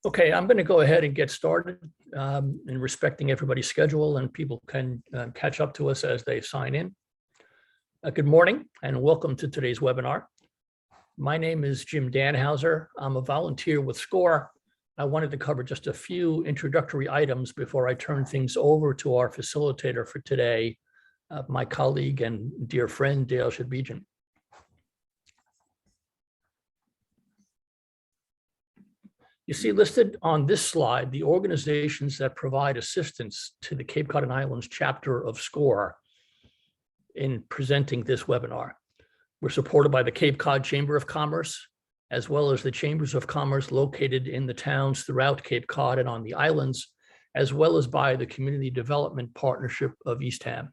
Okay, I'm going to go ahead and get started in respecting everybody's schedule, and people can catch up to us as they sign in. Good morning and welcome to today's webinar. My name is Jim Danhauser. I'm a volunteer with SCORE. I wanted to cover just a few introductory items before I turn things over to our facilitator for today, my colleague and dear friend, Dale Shadbegian. You see listed on this slide the organizations that provide assistance to the Cape Cod and Islands chapter of SCORE in presenting this webinar. We're supported by the Cape Cod Chamber of Commerce, as well as the Chambers of Commerce located in the towns throughout Cape Cod and on the islands, as well as by the Community Development Partnership of Eastham.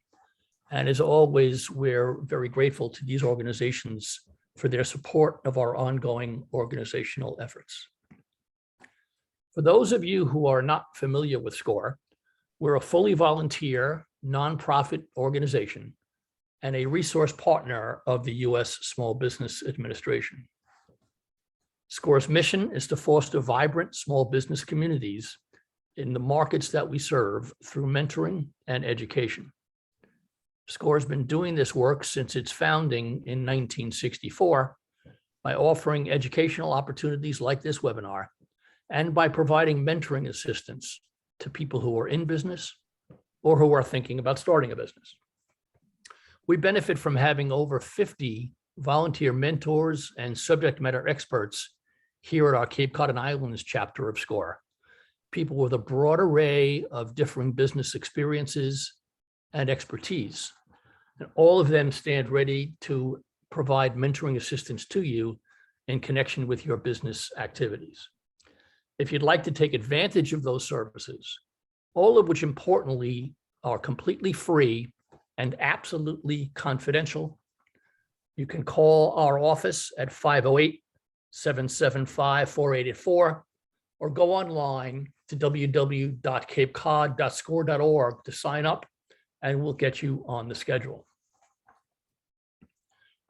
And as always, we're very grateful to these organizations for their support of our ongoing organizational efforts. For those of you who are not familiar with SCORE, we're a fully volunteer nonprofit organization and a resource partner of the U.S. Small Business Administration. SCORE's mission is to foster vibrant small business communities in the markets that we serve through mentoring and education. SCORE has been doing this work since its founding in 1964 by offering educational opportunities like this webinar and by providing mentoring assistance to people who are in business or who are thinking about starting a business. We benefit from having over 50 volunteer mentors and subject matter experts here at our Cape Cod and Islands chapter of SCORE, people with a broad array of differing business experiences and expertise. And all of them stand ready to provide mentoring assistance to you in connection with your business activities. If you'd like to take advantage of those services, all of which importantly are completely free and absolutely confidential, you can call our office at 508-775-4884 or go online to www.capecod.score.org to sign up, and we'll get you on the schedule.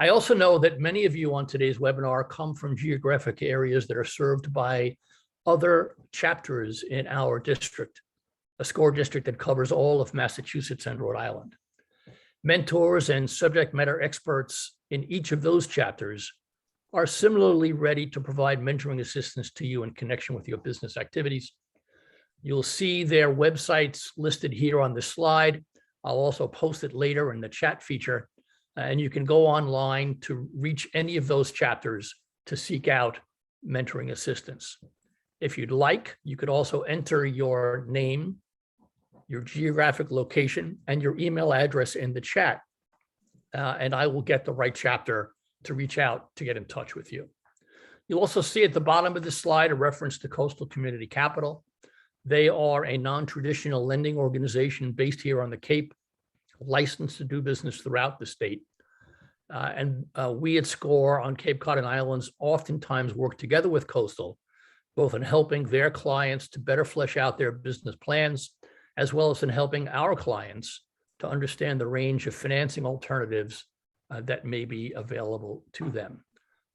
I also know that many of you on today's webinar come from geographic areas that are served by other chapters in our district, a SCORE district that covers all of Massachusetts and Rhode Island. Mentors and subject matter experts in each of those chapters are similarly ready to provide mentoring assistance to you in connection with your business activities. You'll see their websites listed here on the slide. I'll also post it later in the chat feature, and you can go online to reach any of those chapters to seek out mentoring assistance. If you'd like, you could also enter your name, your geographic location, and your email address in the chat, and I will get the right chapter to reach out to get in touch with you. You'll also see at the bottom of this slide a reference to Coastal Community Capital. They are a non-traditional lending organization based here on the Cape, licensed to do business throughout the state. We at SCORE on Cape Cod and Islands oftentimes work together with Coastal, both in helping their clients to better flesh out their business plans, as well as in helping our clients to understand the range of financing alternatives that may be available to them.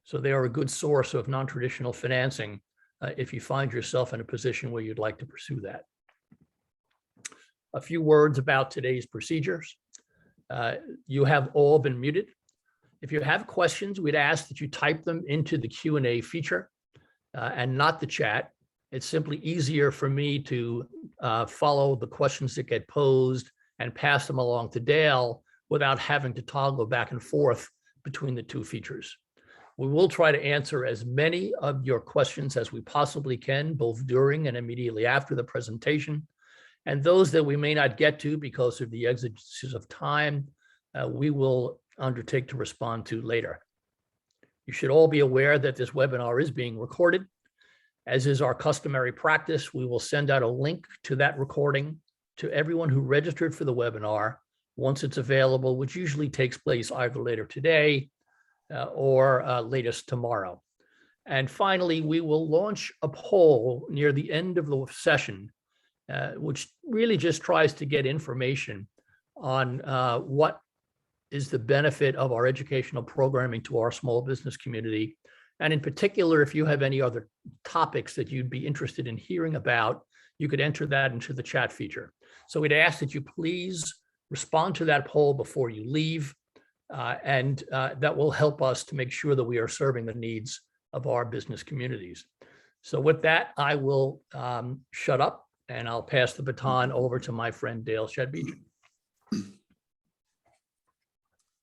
So they are a good source of non-traditional financing if you find yourself in a position where you'd like to pursue that. A few words about today's procedures. You have all been muted. If you have questions, we'd ask that you type them into the Q&A feature and not the chat. It's simply easier for me to follow the questions that get posed and pass them along to Dale without having to toggle back and forth between the two features. We will try to answer as many of your questions as we possibly can, both during and immediately after the presentation. And those that we may not get to because of the exigencies of time, we will undertake to respond to later. You should all be aware that this webinar is being recorded. As is our customary practice, we will send out a link to that recording to everyone who registered for the webinar once it's available, which usually takes place either later today or latest tomorrow. And finally, we will launch a poll near the end of the session, which really just tries to get information on what is the benefit of our educational programming to our small business community And in particular, if you have any other topics that you'd be interested in hearing about, you could enter that into the chat feature. So we'd ask that you please respond to that poll before you leave, and that will help us to make sure that we are serving the needs of our business communities. So with that, I will shut up and I'll pass the baton over to my friend Dale Shedbeach.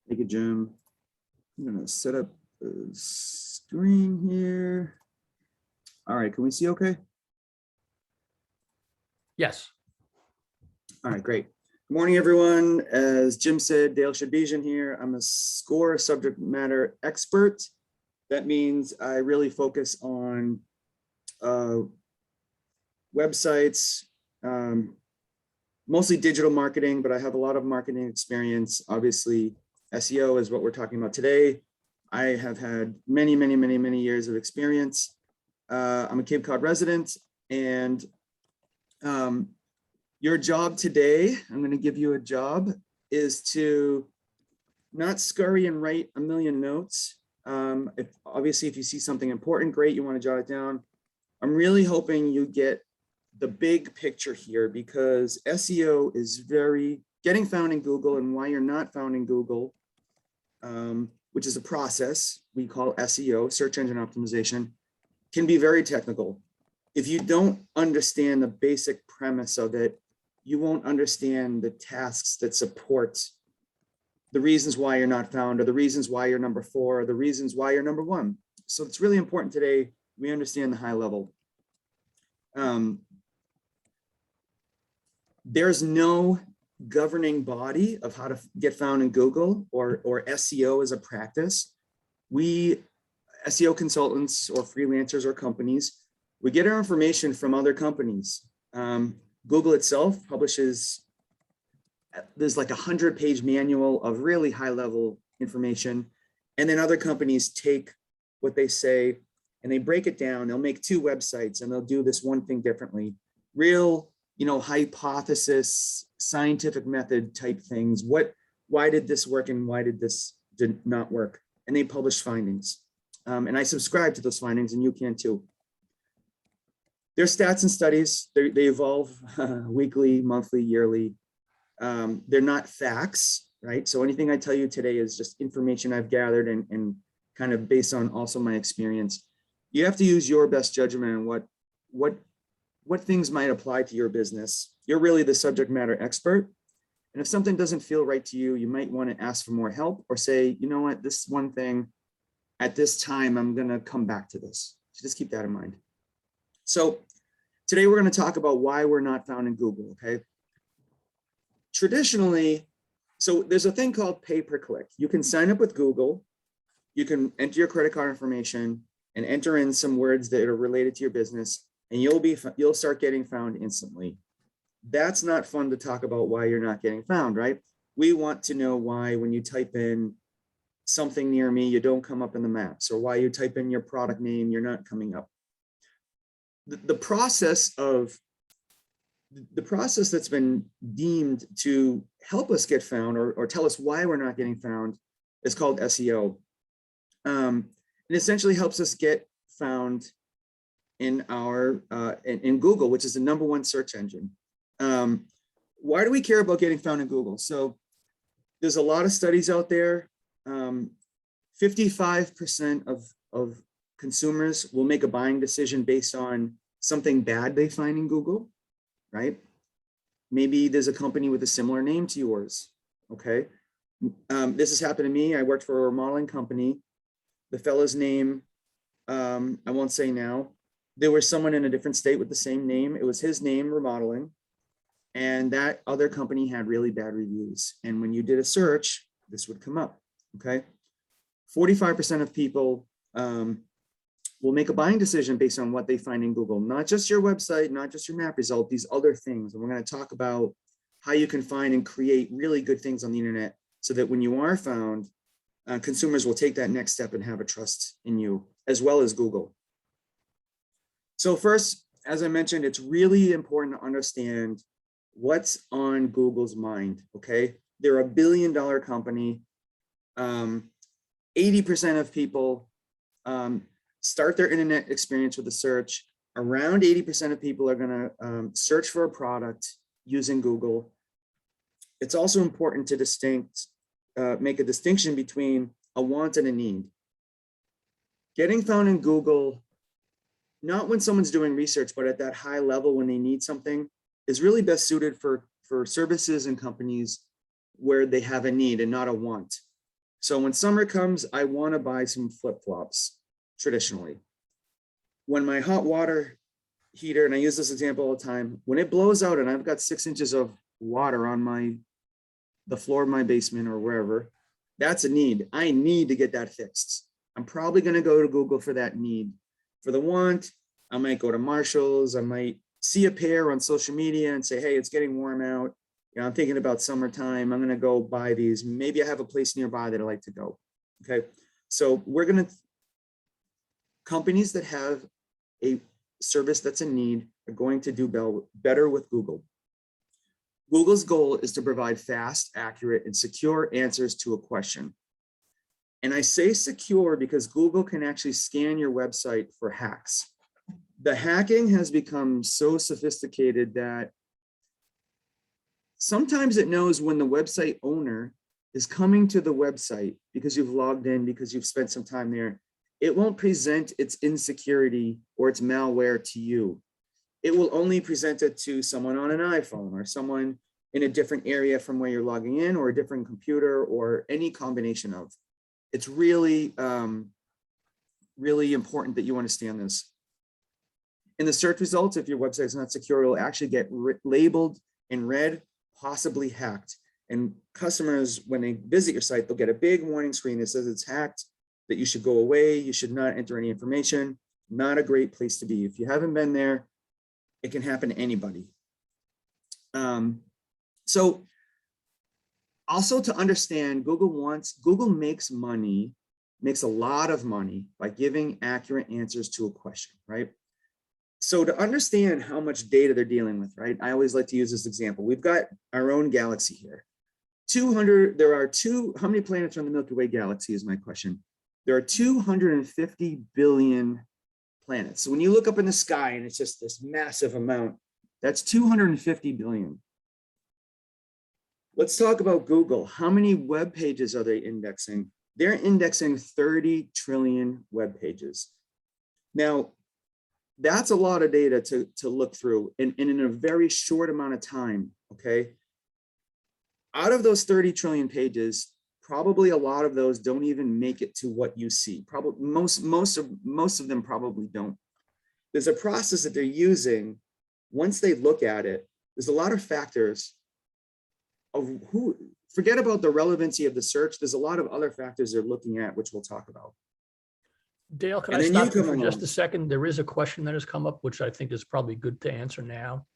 Thank you, Jim. I'm going to set up the screen here. All right, can we see okay? Yes. All right, great. Good morning, everyone. As Jim said, Dale Shedbejian here. I'm a SCORE subject matter expert. That means I really focus on websites, mostly digital marketing, but I have a lot of marketing experience. Obviously, SEO is what we're talking about today. I have had many years of experience. I'm a Cape Cod resident, and your job today, I'm going to give you a job, is to not scurry and write a million notes. Obviously, if you see something important, great, you want to jot it down. I'm really hoping you get the big picture here, because SEO is getting found in Google, and why you're not found in Google, which is a process we call SEO, search engine optimization, can be very technical. If you don't understand the basic premise of it, you won't understand the tasks that support the reasons why you're not found, or the reasons why you're number 4, or the reasons why you're number 1. So it's really important today we understand the high level. There's no governing body of how to get found in Google or SEO as a practice. We, SEO consultants or freelancers or companies, we get our information from other companies. Google itself publishes, there's like a 100-page manual of really high-level information. And then other companies take what they say and they break it down. They'll make 2 websites and they'll do this one thing differently. Real, hypothesis, scientific method type things. Why did this work and why did this not work? And they publish findings. And I subscribe to those findings, and you can too. They're stats and studies. They evolve weekly, monthly, yearly. They're not facts, right? So anything I tell you today is just information I've gathered and kind of based on also my experience. You have to use your best judgment on what things might apply to your business. You're really the subject matter expert. And if something doesn't feel right to you, you might want to ask for more help, or say, you know what, this one thing at this time, I'm going to come back to this. So just keep that in mind. So today we're going to talk about why we're not found in Google, okay? Traditionally, so there's a thing called pay-per-click. You can sign up with Google, you can enter your credit card information and enter in some words that are related to your business, and you'll start getting found instantly. That's not fun to talk about why you're not getting found, right? We want to know why when you type in something near me, you don't come up in the maps, or why you type in your product name, you're not coming up. The process that's been deemed to help us get found or tell us why we're not getting found is called SEO. It essentially helps us get found in in Google, which is the #1 search engine. Why do we care about getting found in Google? So there's a lot of studies out there. 55% of consumers will make a buying decision based on something bad they find in Google, right? Maybe there's a company with a similar name to yours, okay? This has happened to me. I worked for a remodeling company. The fellow's name, I won't say now. There was someone in a different state with the same name. It was his name, remodeling. And that other company had really bad reviews. And when you did a search, this would come up, okay? 45% of people will make a buying decision based on what they find in Google, not just your website, not just your map result, these other things. And we're going to talk about how you can find and create really good things on the internet so that when you are found, consumers will take that next step and have a trust in you, as well as Google. So first, as I mentioned, it's really important to understand what's on Google's mind, okay? They're a $1 billion company. 80% of people start their internet experience with a search. Around 80% of people are going to search for a product using Google. It's also important to make a distinction between a want and a need. Getting found in Google, not when someone's doing research, but at that high level when they need something, is really best suited for services and companies where they have a need and not a want. So when summer comes, I want to buy some flip-flops traditionally. When my hot water heater, and I use this example all the time, when it blows out and I've got 6 inches of water on the floor of my basement or wherever, that's a need. I need to get that fixed. I'm probably going to go to Google for that need. For the want, I might go to Marshall's. I might see a pair on social media and say, hey, it's getting warm out. You know, I'm thinking about summertime. I'm going to go buy these. Maybe I have a place nearby that I like to go. Okay. So companies that have a service that's a need are going to do better with Google. Google's goal is to provide fast, accurate, and secure answers to a question. And I say secure because Google can actually scan your website for hacks. The hacking has become so sophisticated that sometimes it knows when the website owner is coming to the website because you've logged in, because you've spent some time there. It won't present its insecurity or its malware to you. It will only present it to someone on an iPhone or someone in a different area from where you're logging in, or a different computer, or any combination of. It's really, really important that you understand this. In the search results, if your website is not secure, it will actually get labeled in red, possibly hacked. And customers, when they visit your site, they'll get a big warning screen that says it's hacked, that you should go away, you should not enter any information. Not a great place to be. If you haven't been there, it can happen to anybody. So also to understand, Google makes a lot of money by giving accurate answers to a question, right? So to understand how much data they're dealing with, right? I always like to use this example. We've got our own galaxy here. How many planets are in the Milky Way galaxy is my question. There are 250 billion planets. So when you look up in the sky and it's just this massive amount, that's 250 billion. Let's talk about Google. How many web pages are they indexing? They're indexing 30 trillion web pages. Now, that's a lot of data to look through and in a very short amount of time, okay? Out of those 30 trillion pages, probably a lot of those don't even make it to what you see. Probably most of them probably don't. There's a process that they're using. Once they look at it, there's a lot of factors of forget about the relevancy of the search. There's a lot of other factors they're looking at, which we'll talk about. Dale, can I stop you for just a second? There is a question that has come up, which I think is probably good to answer now.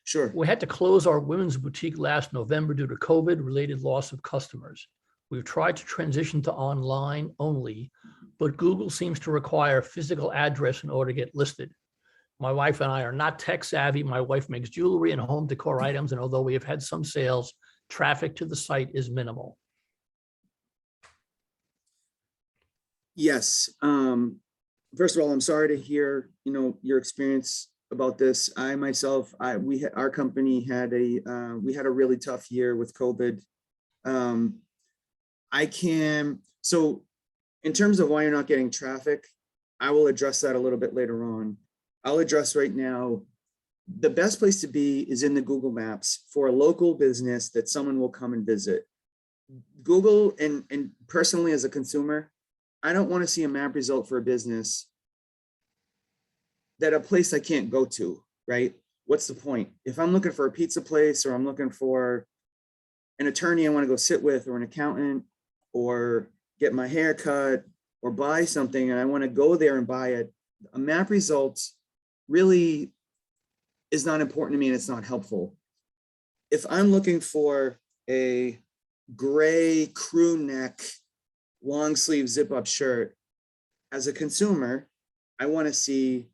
Sure. We had to close our women's boutique last November due to COVID-related loss of customers. We've tried to transition to online only, but Google seems to require physical address in order to get listed. My wife and I are not tech savvy. My wife makes jewelry and home decor items, and although we have had some sales, traffic to the site is minimal. Yes. First of all, I'm sorry to hear, your experience about this. I myself, our company had we had a really tough year with COVID. So in terms of why you're not getting traffic, I will address that a little bit later on. I'll address right now, the best place to be is in the Google Maps for a local business that someone will come and visit. Google, and personally as a consumer, I don't want to see a map result for a business that a place I can't go to, right? What's the point? If I'm looking for a pizza place, or I'm looking for an attorney I want to go sit with, or an accountant, or get my hair cut, or buy something, and I want to go there and buy it, a map result really is not important to me, and it's not helpful. If I'm looking for a gray crew neck, long sleeve zip up shirt, as a consumer, I want to see,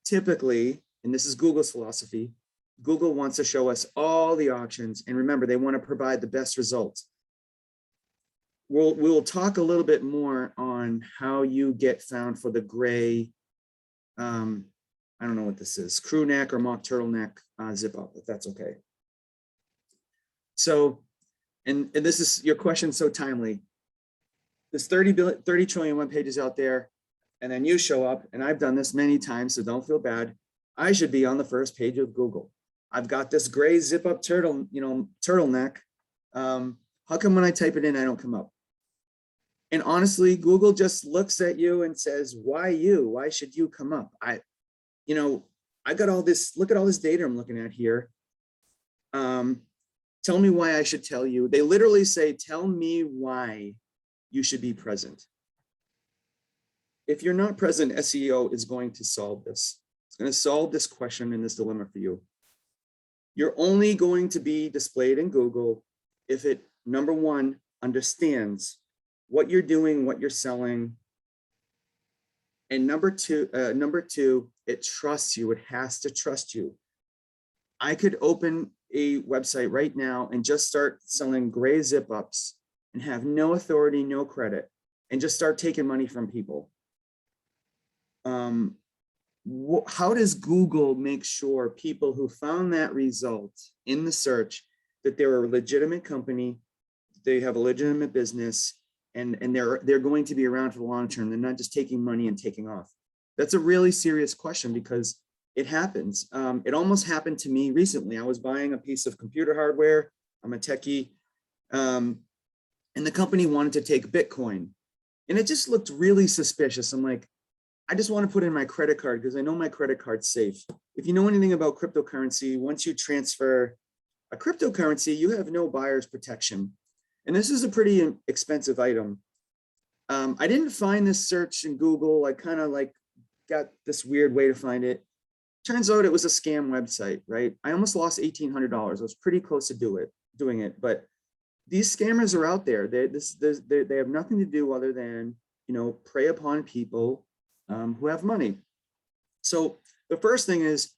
typically, and this is Google's philosophy, Google wants to show us all the options. And remember, they want to provide the best results. we'll talk a little bit more on how you get found for the gray, I don't know what this is, crew neck or mock turtleneck zip up, if that's okay. So, and this is your question so timely. There's 30 trillion web pages out there, and then you show up, and I've done this many times, so don't feel bad. I should be on the first page of Google. I've got this gray zip up turtleneck. How come when I type it in, I don't come up? And honestly, Google just looks at you and says, why you? Why should you come up? I got all this, look at all this data I'm looking at here. Tell me why I should tell you. They literally say, tell me why you should be present. If you're not present, SEO is going to solve this. It's going to solve this question and this dilemma for you. You're only going to be displayed in Google if it, number one, understands what you're doing, what you're selling. And number two, it trusts you. It has to trust you. I could open a website right now and just start selling gray zip ups and have no authority, no credit, and just start taking money from people. How does Google make sure people who found that result in the search that they're a legitimate company, they have a legitimate business, and they're going to be around for the long term? They're not just taking money and taking off. That's a really serious question because it happens. It almost happened to me recently. I was buying a piece of computer hardware. I'm a techie. And the company wanted to take Bitcoin. And it just looked really suspicious. I'm like, I just want to put in my credit card because I know my credit card's safe. If you know anything about cryptocurrency, once you transfer a cryptocurrency, you have no buyer's protection. And this is a pretty expensive item. I didn't find this search in Google. I kind of like got this weird way to find it. Turns out it was a scam website, right? I almost lost $1,800. I was pretty close to doing it, but these scammers are out there. They have nothing to do other than, prey upon people who have money. So the first thing is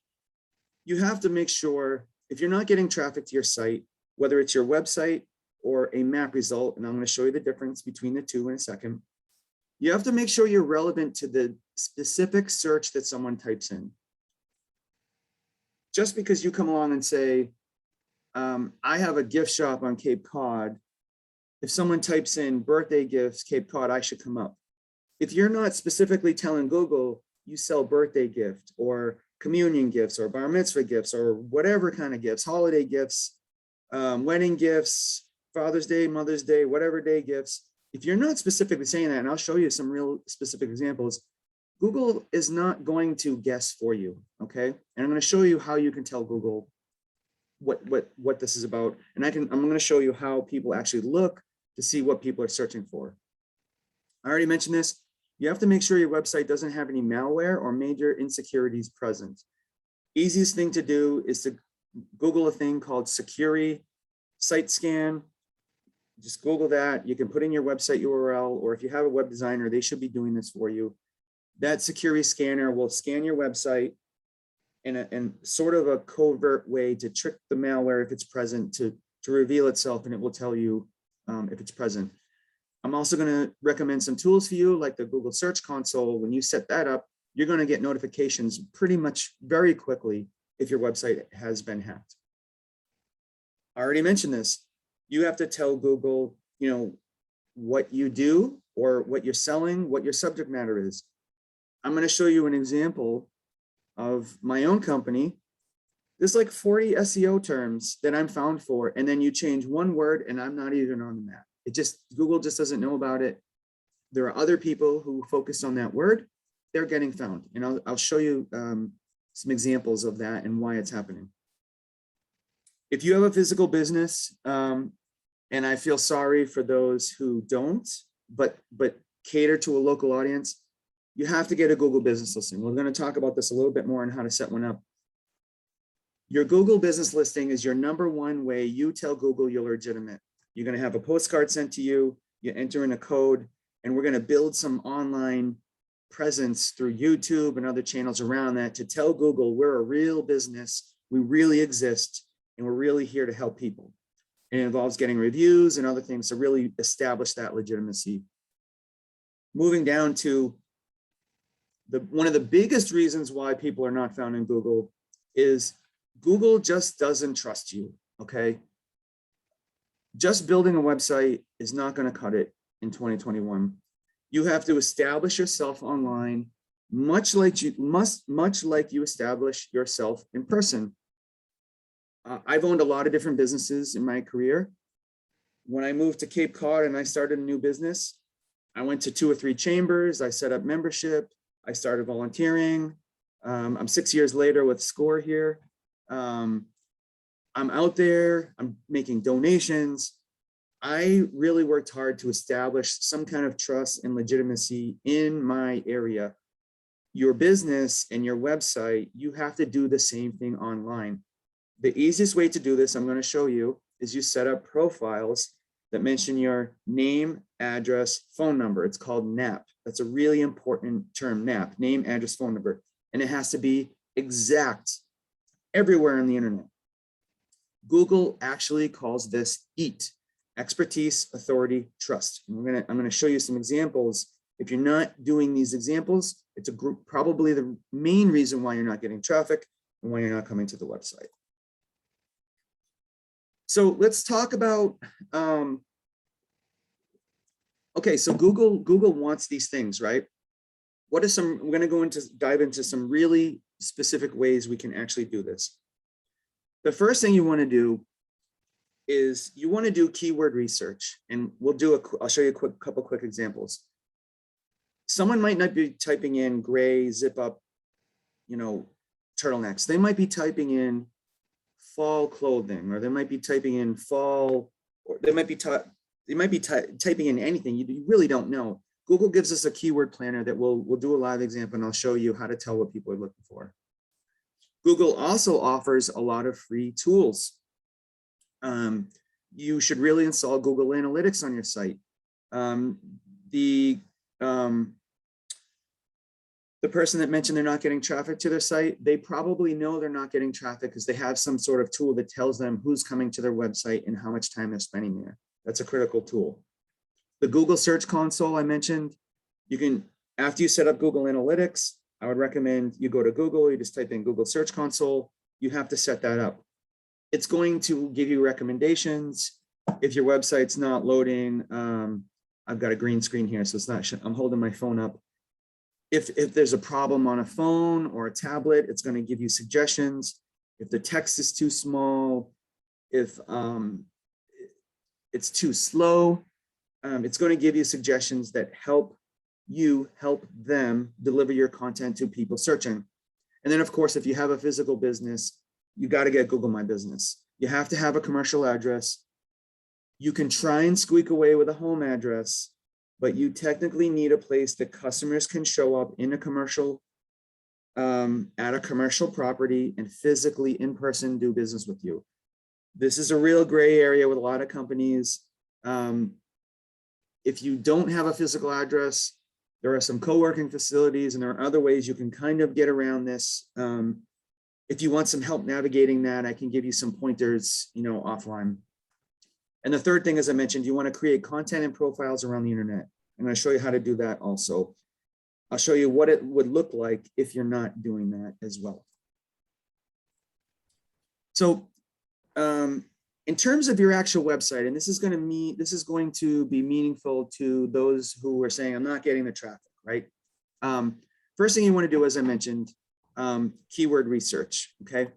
you have to make sure if you're not getting traffic to your site, whether it's your website or a map result, and I'm going to show you the difference between the two in a second, you have to make sure you're relevant to the specific search that someone types in. Just because you come along and say, I have a gift shop on Cape Cod, if someone types in birthday gifts, Cape Cod, I should come up. If you're not specifically telling Google you sell birthday gift or communion gifts or bar mitzvah gifts or whatever kind of gifts, holiday gifts, wedding gifts, Father's Day, Mother's Day, whatever day gifts, if you're not specifically saying that, and I'll show you some real specific examples, Google is not going to guess for you, okay? And I'm going to show you how you can tell Google what this is about. And I'm going to show you how people actually look to see what people are searching for. I already mentioned this. You have to make sure your website doesn't have any malware or major insecurities present. Easiest thing to do is to Google a thing called Securi Site Scan. Just Google that. You can put in your website URL, or if you have a web designer, they should be doing this for you. That Securi scanner will scan your website in sort of a covert way to trick the malware if it's present to reveal itself, and it will tell you if it's present. I'm also going to recommend some tools for you, like the Google Search Console. When you set that up, you're going to get notifications pretty much very quickly if your website has been hacked. I already mentioned this. You have to tell Google, what you do or what you're selling, what your subject matter is. I'm going to show you an example of my own company. There's like 40 SEO terms that I'm found for, and then you change one word and I'm not even on the map. Google just doesn't know about it. There are other people who focus on that word. They're getting found. And I'll show you some examples of that and why it's happening. If you have a physical business, and I feel sorry for those who don't, but cater to a local audience, you have to get a Google business listing. We're going to talk about this a little bit more on how to set one up. Your Google business listing is your #1 way you tell Google you're legitimate. You're going to have a postcard sent to you, you enter in a code, and we're going to build some online presence through YouTube and other channels around that to tell Google we're a real business, we really exist, and we're really here to help people. It involves getting reviews and other things to really establish that legitimacy. Moving down to one of the biggest reasons why people are not found in Google is Google just doesn't trust you, okay? Just building a website is not going to cut it in 2021. You have to establish yourself online, much like you establish yourself in person. I've owned a lot of different businesses in my career. When I moved to Cape Cod and I started a new business, I went to 2 or 3 chambers. I set up membership. I started volunteering. I'm 6 years later with SCORE here. I'm out there. I'm making donations. I really worked hard to establish some kind of trust and legitimacy in my area. Your business and your website, you have to do the same thing online. The easiest way to do this, I'm going to show you, is you set up profiles that mention your name, address, phone number. It's called NAP. That's a really important term, NAP, name, address, phone number. And it has to be exact everywhere on the internet. Google actually calls this EAT, expertise, authority, trust. And I'm gonna show you some examples. If you're not doing these examples, it's probably the main reason why you're not getting traffic and why you're not coming to the website. So let's talk about, okay, so Google wants these things, right? What are some, we're gonna dive into some really specific ways we can actually do this. The first thing you wanna do is you wanna do keyword research, and I'll show you a couple quick examples. Someone might not be typing in gray zip up, turtlenecks. They might be typing in fall clothing, or they might be typing in fall, or they might be typing in anything. You really don't know. Google gives us a keyword planner that we'll do a live example, and I'll show you how to tell what people are looking for. Google also offers a lot of free tools. You should really install Google Analytics on your site. The person that mentioned they're not getting traffic to their site, they probably know they're not getting traffic because they have some sort of tool that tells them who's coming to their website and how much time they're spending there. That's a critical tool. The Google Search Console I mentioned, you can, after you set up Google Analytics, I would recommend you go to Google, you just type in Google Search Console, you have to set that up. It's going to give you recommendations. If your website's not loading, I've got a green screen here, so it's not, I'm holding my phone up. If there's a problem on a phone or a tablet, it's going to give you suggestions. If the text is too small, if it's too slow, it's going to give you suggestions that help them deliver your content to people searching. And then, of course, if you have a physical business, you got to get Google My Business. You have to have a commercial address. You can try and squeak away with a home address, but you technically need a place that customers can show up in a commercial, at a commercial property and physically in person do business with you. This is a real gray area with a lot of companies. If you don't have a physical address, there are some co-working facilities and there are other ways you can kind of get around this. If you want some help navigating that, I can give you some pointers, offline. And the third thing, as I mentioned, you want to create content and profiles around the internet. I'm going to show you how to do that also. I'll show you what it would look like if you're not doing that as well. So in terms of your actual website, and this is going to be meaningful to those who are saying, I'm not getting the traffic, right? First thing you want to do, as I mentioned, keyword research, okay?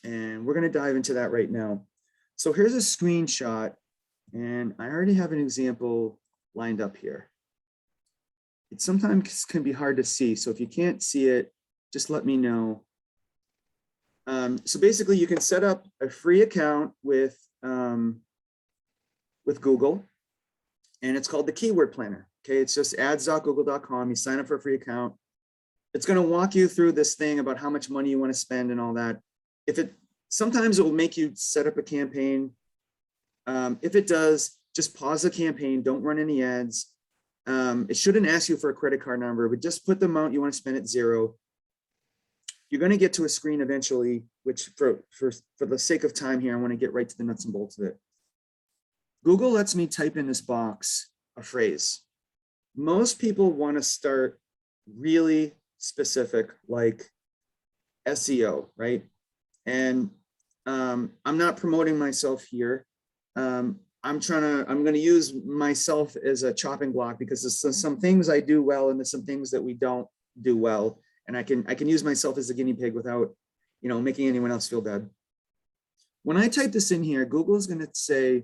And we're going to dive into that right now. So here's a screenshot, and I already have an example lined up here. It sometimes can be hard to see, so if you can't see it, just let me know. So basically, you can set up a free account with Google, and it's called the Keyword Planner. Okay, it's just ads.google.com. You sign up for a free account. It's going to walk you through this thing about how much money you want to spend and all that. Sometimes it will make you set up a campaign. If it does, just pause the campaign. Don't run any ads. It shouldn't ask you for a credit card number, but just put the amount you want to spend at 0. You're going to get to a screen eventually, which for the sake of time here, I want to get right to the nuts and bolts of it. Google lets me type in this box a phrase. Most people want to start really specific, like SEO, right? And I'm not promoting myself here. I'm going to use myself as a chopping block because there's some things I do well and there's some things that we don't do well. And I can use myself as a guinea pig without, making anyone else feel bad. When I type this in here, Google is going to say,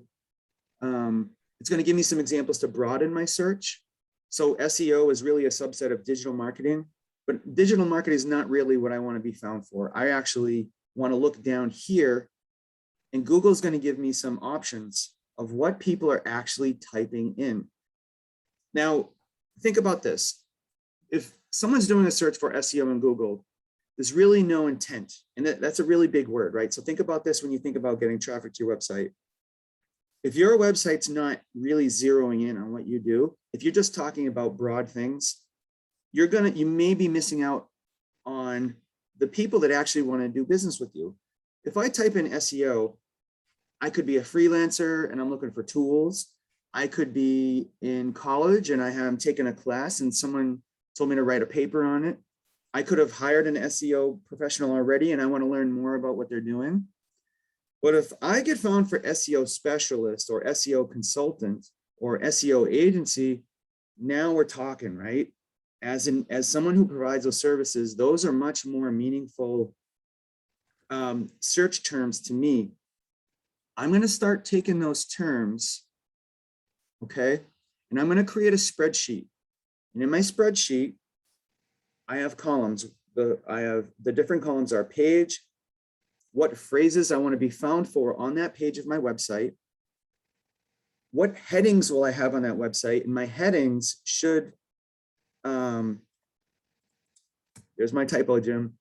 it's going to give me some examples to broaden my search. So SEO is really a subset of digital marketing, but digital marketing is not really what I want to be found for. I actually want to look down here and Google is going to give me some options of what people are actually typing in. Now, think about this. If someone's doing a search for SEO in Google, there's really no intent. And that's a really big word, right? So think about this when you think about getting traffic to your website. If your website's not really zeroing in on what you do, if you're just talking about broad things, you may be missing out on the people that actually want to do business with you. If I type in SEO, I could be a freelancer and I'm looking for tools. I could be in college and I have taken a class and someone told me to write a paper on it. I could have hired an SEO professional already and I want to learn more about what they're doing. But if I get found for SEO specialist or SEO consultant or SEO agency, now we're talking, right? As someone who provides those services, those are much more meaningful search terms to me. I'm going to start taking those terms, okay? And I'm going to create a spreadsheet. And in my spreadsheet, I have columns. The different columns are page, what phrases I want to be found for on that page of my website, what headings will I have on that website, and my headings should, there's my typo, Jim.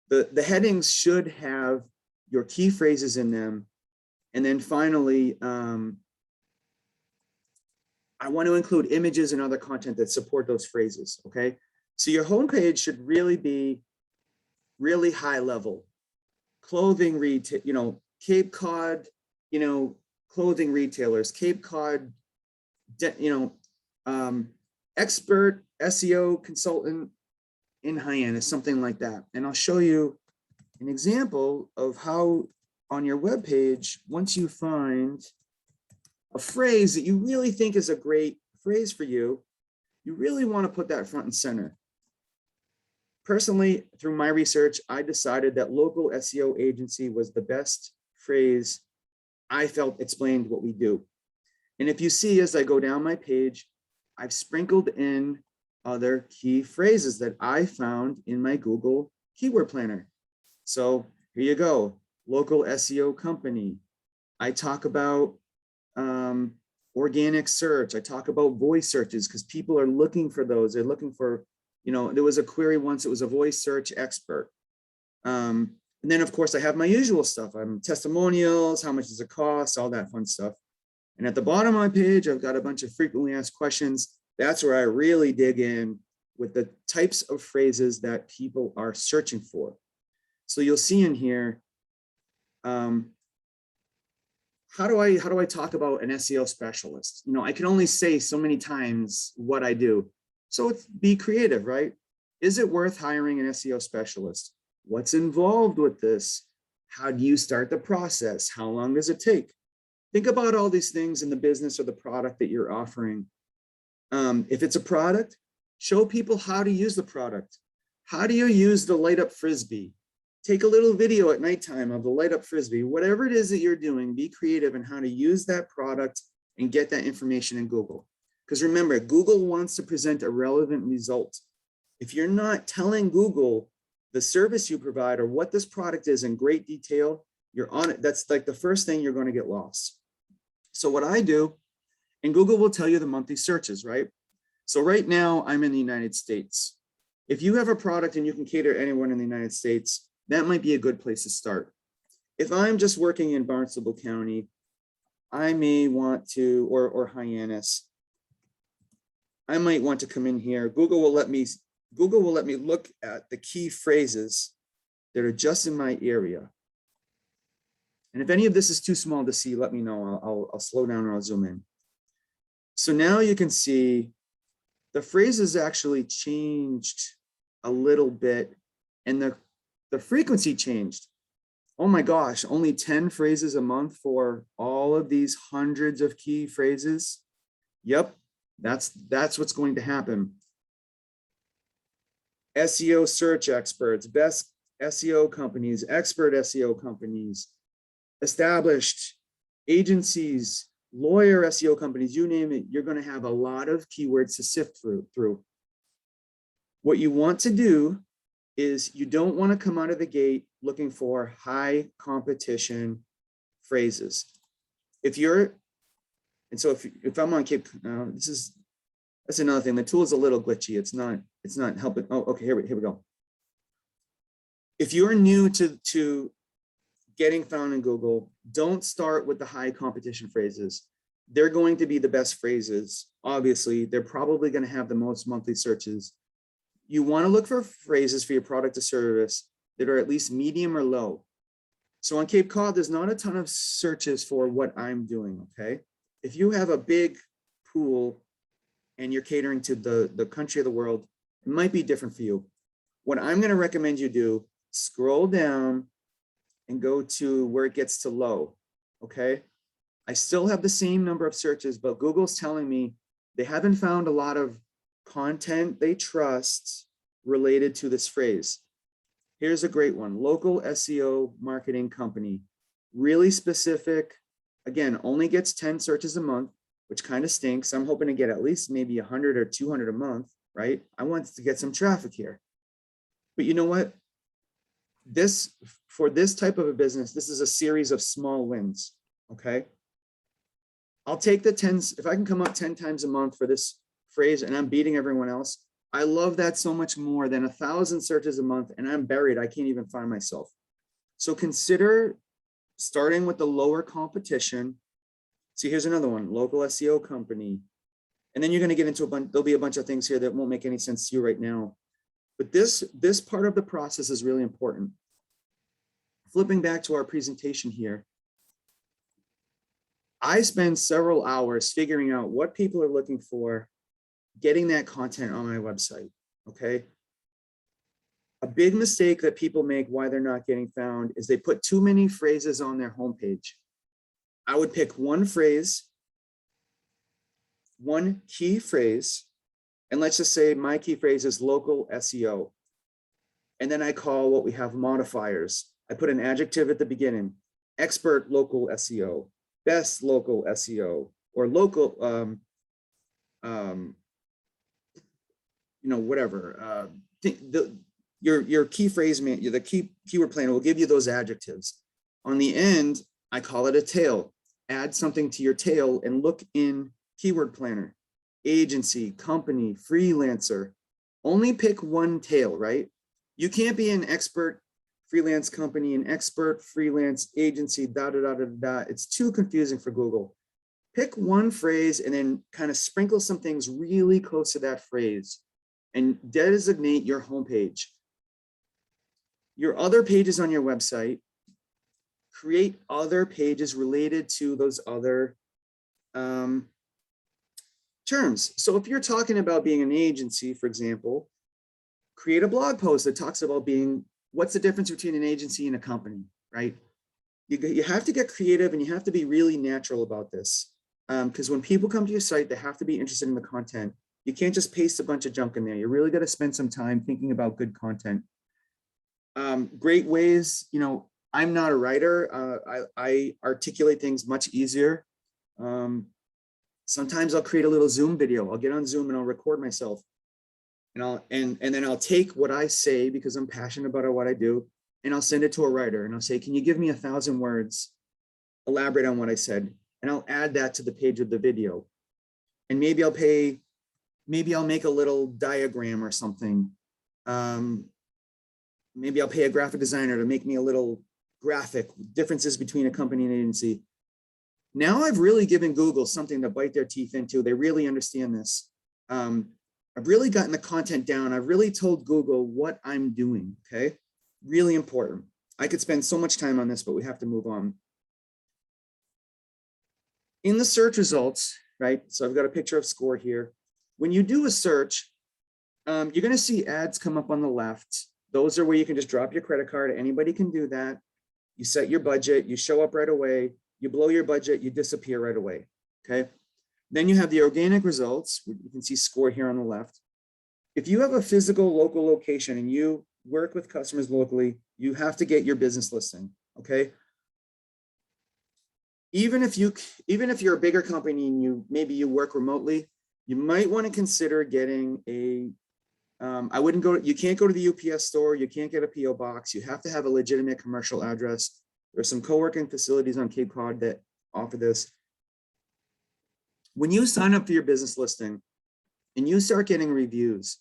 The headings should have your key phrases in them. And then finally, I want to include images and other content that support those phrases, okay? So your homepage should really be really high level. Clothing retail, Cape Cod, clothing retailers, Cape Cod, expert SEO consultant in Hyannis, something like that. And I'll show you an example of how on your webpage, once you find a phrase that you really think is a great phrase for you, you really want to put that front and center. Personally, through my research, I decided that local SEO agency was the best phrase I felt explained what we do. And if you see, as I go down my page, I've sprinkled in other key phrases that I found in my Google keyword planner. So here you go, local SEO company. I talk about organic search. I talk about voice searches because people are looking for those. They're looking for, there was a query once, it was a voice search expert. And then of course I have my usual stuff. I'm testimonials, how much does it cost, all that fun stuff. And at the bottom of my page, I've got a bunch of frequently asked questions. That's where I really dig in with the types of phrases that people are searching for. So you'll see in here, how do I talk about an SEO specialist? I can only say so many times what I do. So be creative, right? Is it worth hiring an SEO specialist? What's involved with this? How do you start the process? How long does it take? Think about all these things in the business or the product that you're offering. If it's a product, show people how to use the product. How do you use the light up Frisbee? Take a little video at nighttime of the light up Frisbee. Whatever it is that you're doing, be creative in how to use that product and get that information in Google. Because remember, Google wants to present a relevant result. If you're not telling Google the service you provide or what this product is in great detail, you're on it. That's like the first thing you're going to get lost. So what I do, and Google will tell you the monthly searches, right? So right now I'm in the United States. If you have a product and you can cater to anyone in the United States, that might be a good place to start. If I'm just working in Barnstable County, I may want to, or Hyannis, I might want to come in here. Google will let me look at the key phrases that are just in my area. And if any of this is too small to see, let me know. I'll slow down or I'll zoom in. So now you can see the phrases actually changed a little bit, and the frequency changed. Oh my gosh, only 10 phrases a month for all of these hundreds of key phrases. Yep, that's what's going to happen. SEO search experts, best SEO companies, expert SEO companies, established agencies, lawyer SEO companies, you name it, you're going to have a lot of keywords to sift through. What you want to do is you don't want to come out of the gate looking for high competition phrases. If I'm on Cape, that's another thing. The tool is a little glitchy. It's not helping. Oh, okay, here we go. If you're new to getting found in Google, don't start with the high competition phrases. They're going to be the best phrases. Obviously, they're probably going to have the most monthly searches. You want to look for phrases for your product or service that are at least medium or low. So on Cape Cod, there's not a ton of searches for what I'm doing, okay? If you have a big pool and you're catering to the country of the world, it might be different for you. What I'm going to recommend you do, scroll down and go to where it gets to low, okay? I still have the same number of searches, but Google's telling me they haven't found a lot of content they trust related to this phrase. Here's a great one, local SEO marketing company, really specific. Again, only gets 10 searches a month, which kind of stinks. I'm hoping to get at least maybe 100 or 200 a month, right? I want to get some traffic here. But you know what? For this type of a business, this is a series of small wins, okay? I'll take the 10s, if I can come up 10 times a month for this phrase and I'm beating everyone else, I love that so much more than 1,000 searches a month and I'm buried, I can't even find myself. So consider starting with the lower competition. See, here's another one, local SEO company. And then you're gonna get into there'll be a bunch of things here that won't make any sense to you right now. But this part of the process is really important. Flipping back to our presentation here, I spend several hours figuring out what people are looking for, getting that content on my website, okay? A big mistake that people make why they're not getting found is they put too many phrases on their homepage. I would pick one phrase, one key phrase, and let's just say my key phrase is local SEO. And then I call what we have modifiers. I put an adjective at the beginning, expert local SEO, best local SEO, or local, whatever. Your key phrase, the keyword planner will give you those adjectives. On the end, I call it a tail. Add something to your tail and look in keyword planner, agency, company, freelancer. Only pick one tail, right? You can't be an expert freelance company, an expert freelance agency, It's too confusing for Google. Pick one phrase and then kind of sprinkle some things really close to that phrase and designate your homepage. Your other pages on your website, create other pages related to those other terms. So if you're talking about being an agency, for example, create a blog post that talks about what's the difference between an agency and a company, right? You have to get creative and you have to be really natural about this. Because when people come to your site, they have to be interested in the content. You can't just paste a bunch of junk in there. You really got to spend some time thinking about good content. Great ways, I'm not a writer. I articulate things much easier. Sometimes I'll create a little Zoom video. I'll get on Zoom and I'll record myself. And then I'll take what I say because I'm passionate about what I do, and I'll send it to a writer and I'll say, can you give me 1,000 words, elaborate on what I said? And I'll add that to the page of the video. And maybe I'll make a little diagram or something. Maybe I'll pay a graphic designer to make me a little graphic, differences between a company and agency. Now I've really given Google something to bite their teeth into. They really understand this. I've really gotten the content down. I've really told Google what I'm doing, okay? Really important. I could spend so much time on this, but we have to move on. In the search results, right? So I've got a picture of Score here. When you do a search, you're going to see ads come up on the left. Those are where you can just drop your credit card. Anybody can do that. You set your budget, you show up right away. You blow your budget, you disappear right away. Okay. Then you have the organic results. You can see Score here on the left. If you have a physical local location and you work with customers locally, you have to get your business listing. Okay. Even if you're a bigger company and maybe you work remotely, you might want to consider getting a, you can't go to the UPS store, you can't get a PO box, you have to have a legitimate commercial address. There's some co-working facilities on Cape Cod that offer this. When you sign up for your business listing and you start getting reviews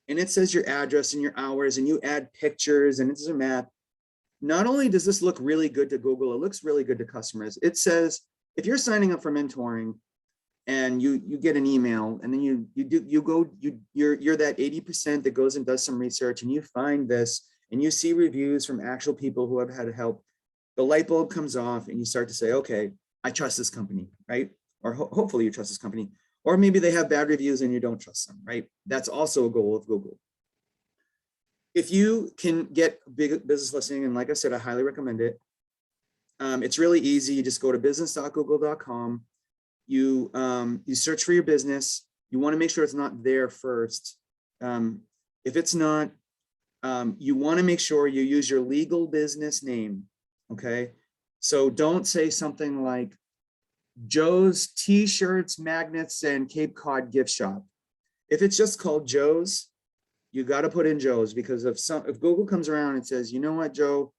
and it says your address and your hours and you add pictures and it's a map, not only does this look really good to Google, it looks really good to customers. It says, if you're signing up for mentoring and you get an email and then you're that 80% that goes and does some research and you find this and you see reviews from actual people who have had help, the light bulb comes off and you start to say, okay, I trust this company, right? Or hopefully you trust this company, or maybe they have bad reviews and you don't trust them, right? That's also a goal of Google. If you can get a big business listing, and like I said, I highly recommend it. It's really easy. You just go to business.google.com. You search for your business. You want to make sure it's not there first. If it's not, you want to make sure you use your legal business name. Okay. So don't say something like Joe's T-shirts, magnets, and Cape Cod gift shop. If it's just called Joe's, you got to put in Joe's, because if Google comes around and says, you know what, Joe,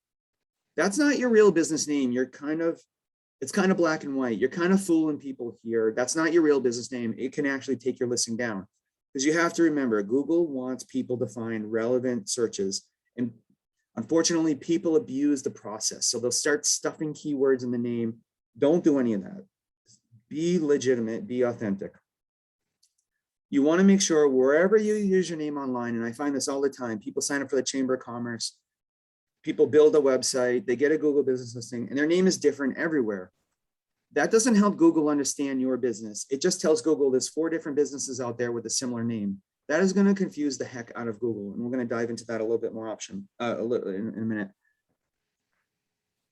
that's not your real business name. It's kind of black and white. You're kind of fooling people here. That's not your real business name. It can actually take your listing down, because you have to remember, Google wants people to find relevant searches. And unfortunately, people abuse the process. So they'll start stuffing keywords in the name. Don't do any of that. Be legitimate, be authentic. You want to make sure wherever you use your name online, and I find this all the time, people sign up for the Chamber of Commerce, people build a website, they get a Google business listing, and their name is different everywhere. That doesn't help Google understand your business. It just tells Google there's 4 different businesses out there with a similar name. That is going to confuse the heck out of Google. And we're going to dive into that a little bit more in a minute.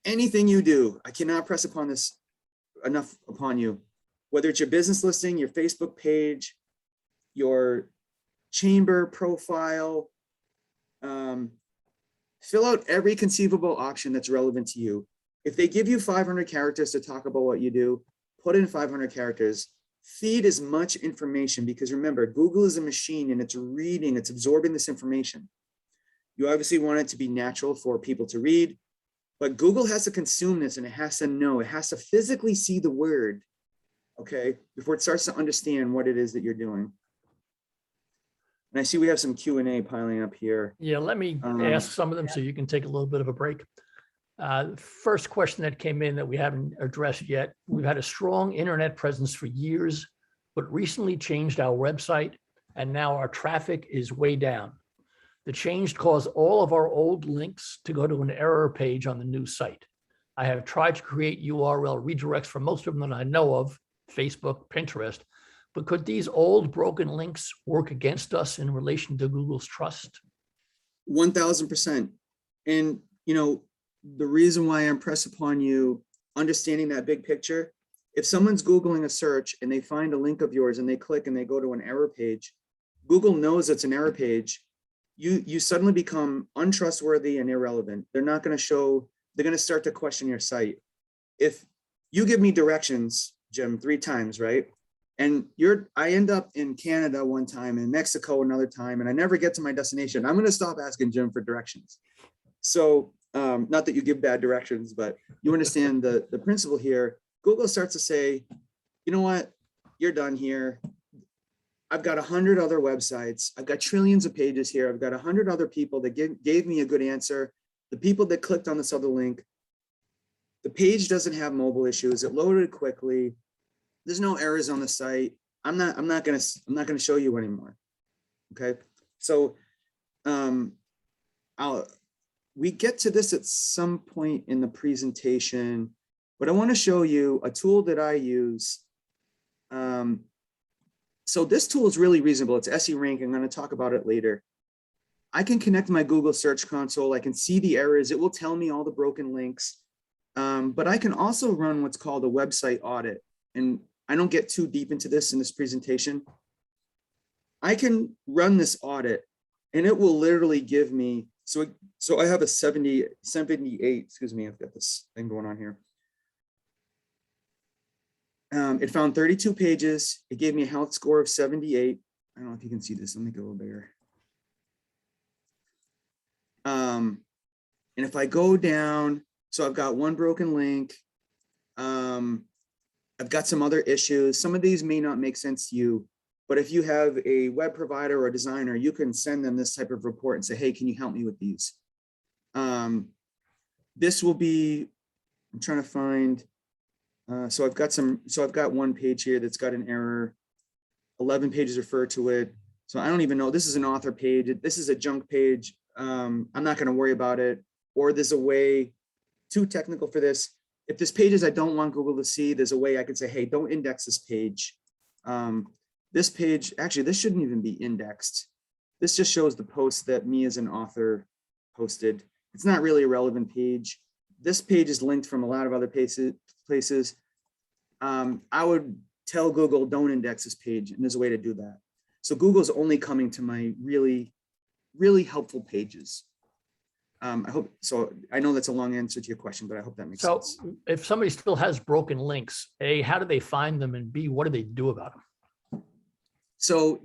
Anything you do, I cannot press enough upon you, whether it's your business listing, your Facebook page, your chamber profile, fill out every conceivable option that's relevant to you. If they give you 500 characters to talk about what you do, put in 500 characters. Feed as much information, because remember, Google is a machine and it's reading, it's absorbing this information. You obviously want it to be natural for people to read, but Google has to consume this and it has to know, it has to physically see the word, okay, before it starts to understand what it is that you're doing. And I see we have some Q&A piling up here. Yeah, let me ask some of them so you can take a little bit of a break. First question that came in that we haven't addressed yet. We've had a strong internet presence for years, but recently changed our website, and now our traffic is way down. The change caused all of our old links to go to an error page on the new site. I have tried to create URL redirects for most of them that I know of, Facebook, Pinterest, but could these old broken links work against us in relation to Google's trust? 1000%. And, you know, the reason why I impress upon you understanding that big picture, if someone's Googling a search and they find a link of yours and they click and they go to an error page, Google knows it's an error page. You suddenly become untrustworthy and irrelevant. They're not going to show, they're going to start to question your site. If you give me directions, Jim, 3 times, right? And I end up in Canada one time, in Mexico another time, and I never get to my destination, I'm going to stop asking Jim for directions. So not that you give bad directions, but you understand the principle here. Google starts to say, you know what, you're done here. I've got 100 other websites. I've got trillions of pages here. I've got 100 other people that gave me a good answer. The people that clicked on this other link, the page doesn't have mobile issues. It loaded quickly. There's no errors on the site. I'm not gonna show you anymore. Okay, so we get to this at some point in the presentation, but I want to show you a tool that I use. So this tool is really reasonable. It's SE Rank. I'm going to talk about it later. I can connect my Google Search Console. I can see the errors. It will tell me all the broken links. But I can also run what's called a website audit. And I don't get too deep into this in this presentation. I can run this audit and it will literally give me, so I have a 78, excuse me, I've got this thing going on here. It found 32 pages. It gave me a health score of 78. I don't know if you can see this. Let me make it a little bigger. And if I go down, so I've got one broken link. I've got some other issues. Some of these may not make sense to you, but if you have a web provider or a designer, you can send them this type of report and say, hey, can you help me with these? This will be, I'm trying to find, so I've got one page here that's got an error. 11 pages refer to it. So I don't even know, this is an author page. This is a junk page. I'm not going to worry about it. Or there's a way, too technical for this. If this pages I don't want Google to see, there's a way I can say, hey, don't index this page. This page, actually, this shouldn't even be indexed. This just shows the post that me as an author posted. It's not really a relevant page. This page is linked from a lot of other places. I would tell Google, don't index this page, and there's a way to do that. So Google's only coming to my really, really helpful pages. I hope, so I know that's a long answer to your question, but I hope that makes sense. So if somebody still has broken links, A, how do they find them? And B, what do they do about them? So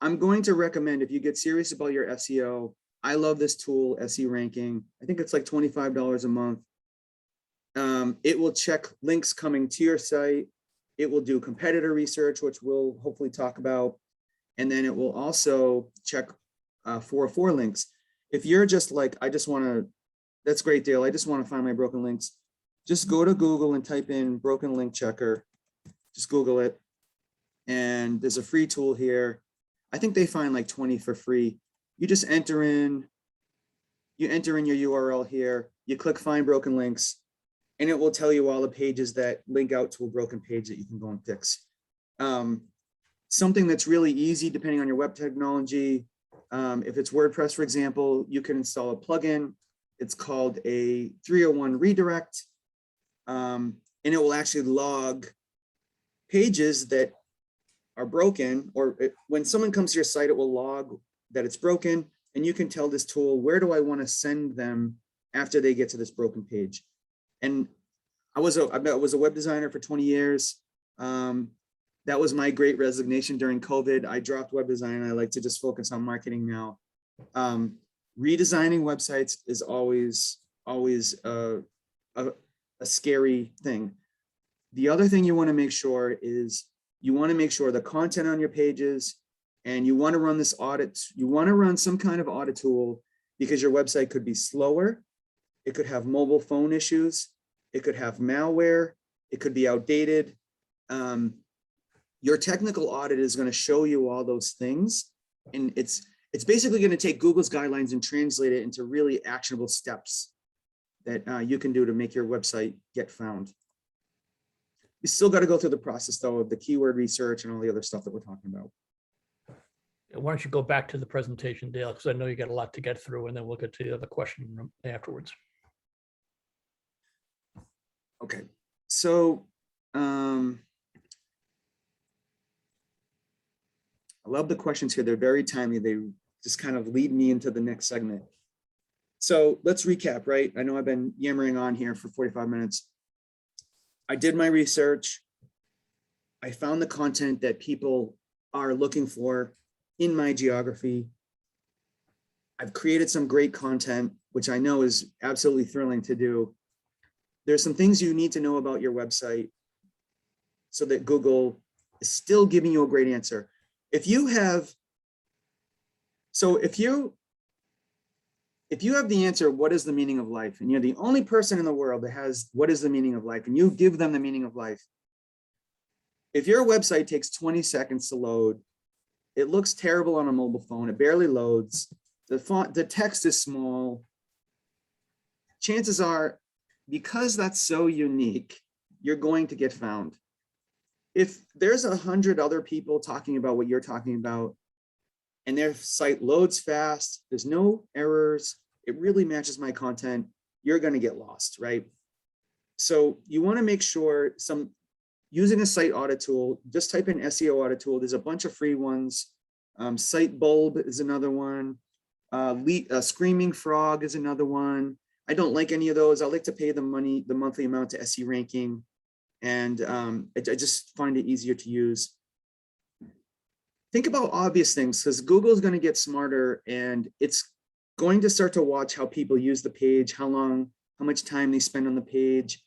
I'm going to recommend, if you get serious about your SEO, I love this tool, SE Ranking. I think it's like $25 a month. It will check links coming to your site. It will do competitor research, which we'll hopefully talk about. And then it will also check 404 links. If you're just like, I just want to, that's great, Dale. I just want to find my broken links. Just go to Google and type in broken link checker. Just Google it. And there's a free tool here. I think they find like 20 for free. You just enter in your URL here. You click find broken links, and it will tell you all the pages that link out to a broken page that you can go and fix. Something that's really easy depending on your web technology. If it's WordPress, for example, you can install a plugin. It's called a 301 redirect, and it will actually log pages that are broken, or when someone comes to your site, it will log that it's broken, and you can tell this tool, where do I want to send them after they get to this broken page? And I was a web designer for 20 years. That was my great resignation during COVID. I dropped web design. I like to just focus on marketing now. Redesigning websites is always a scary thing. The other thing you want to make sure is you want to make sure the content on your pages, and you want to run this audit. You want to run some kind of audit tool, because your website could be slower. It could have mobile phone issues. It could have malware. It could be outdated. Your technical audit is going to show you all those things. And it's basically going to take Google's guidelines and translate it into really actionable steps that you can do to make your website get found. You still got to go through the process, though, of the keyword research and all the other stuff that we're talking about. Why don't you go back to the presentation, Dale, because I know you got a lot to get through, and then we'll get to the other question afterwards. Okay, so I love the questions here. They're very timely. They just kind of lead me into the next segment. So let's recap, right? I know I've been yammering on here for 45 minutes. I did my research. I found the content that people are looking for in my geography. I've created some great content, which I know is absolutely thrilling to do. There's some things you need to know about your website so that Google is still giving you a great answer. If you have the answer, what is the meaning of life? And you're the only person in the world that has what is the meaning of life, and you give them the meaning of life. If your website takes 20 seconds to load, it looks terrible on a mobile phone, it barely loads, the text is small, chances are because that's so unique, you're going to get found. If there's 100 other people talking about what you're talking about, and their site loads fast, there's no errors, it really matches my content, you're going to get lost, right? So you want to make sure using a site audit tool, just type in SEO audit tool. There's a bunch of free ones. Site Bulb is another one. Screaming Frog is another one. I don't like any of those. I like to pay the monthly amount to SE Ranking. And I just find it easier to use. Think about obvious things, because Google is going to get smarter, and it's going to start to watch how people use the page, how much time they spend on the page,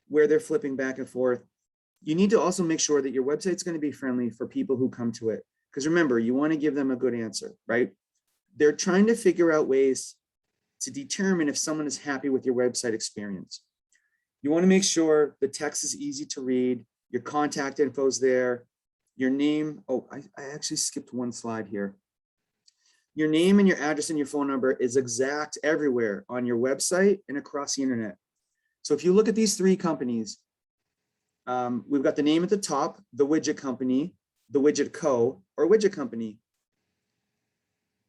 where they're flipping back and forth. You need to also make sure that your website's going to be friendly for people who come to it. Because remember, you want to give them a good answer, right? They're trying to figure out ways to determine if someone is happy with your website experience. You want to make sure the text is easy to read, your contact info is there, your name. Oh, I actually skipped one slide here. Your name and your address and your phone number is exact everywhere on your website and across the internet. So if you look at these three companies, we've got the name at the top, The Widget Company, The Widget Co., or Widget Company.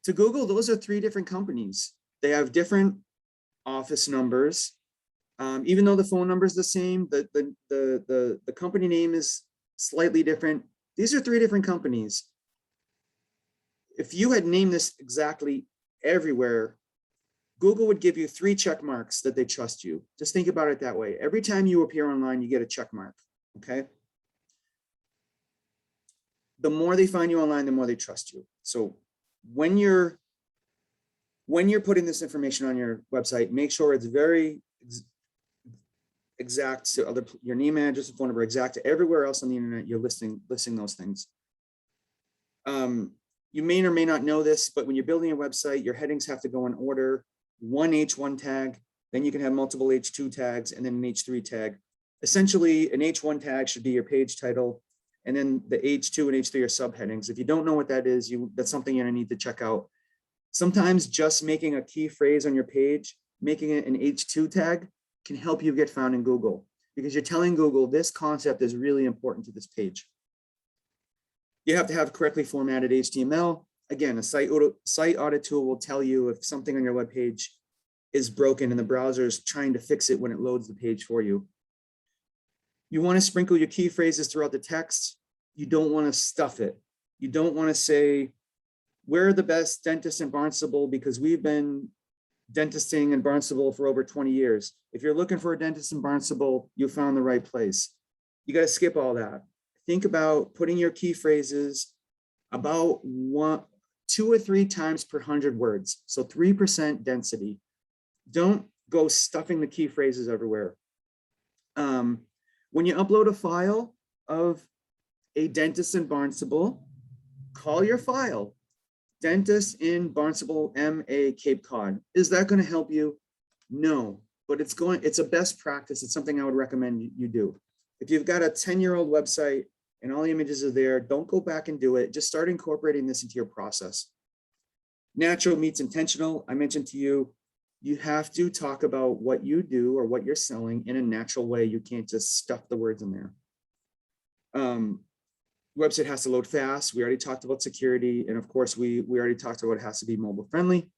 To Google, those are three different companies. They have different office numbers. Even though the phone number is the same, the company name is slightly different. These are three different companies. If you had named this exactly everywhere, Google would give you 3 check marks that they trust you. Just think about it that way. Every time you appear online, you get a check mark, okay? The more they find you online, the more they trust you. So when you're putting this information on your website, make sure it's very exact to your name, address, and phone number, exact to everywhere else on the internet you're listing those things. You may or may not know this, but when you're building a website, your headings have to go in order. One H1 tag, then you can have multiple H2 tags, and then an H3 tag. Essentially, an H1 tag should be your page title, and then the H2 and H3 are subheadings. If you don't know what that is, that's something you're gonna need to check out. Sometimes just making a key phrase on your page, making it an H2 tag, can help you get found in Google, because you're telling Google this concept is really important to this page. You have to have correctly formatted HTML. Again, a site audit tool will tell you if something on your web page is broken and the browser is trying to fix it when it loads the page for you. You want to sprinkle your key phrases throughout the text. You don't want to stuff it. You don't want to say, we're the best dentist in Barnstable because we've been dentisting in Barnstable for over 20 years. If you're looking for a dentist in Barnstable, you found the right place. You got to skip all that. Think about putting your key phrases about 2 or 3 times per 100 words. So 3% density. Don't go stuffing the key phrases everywhere. When you upload a file of a dentist in Barnstable, call your file Dentist in Barnstable, MA, Cape Cod. Is that going to help you? No, but it's a best practice. It's something I would recommend you do. If you've got a 10-year-old website and all the images are there, don't go back and do it. Just start incorporating this into your process. Natural meets intentional. I mentioned to you, you have to talk about what you do or what you're selling in a natural way. You can't just stuff the words in there. Website has to load fast. We already talked about security. And of course, we already talked about it has to be mobile friendly.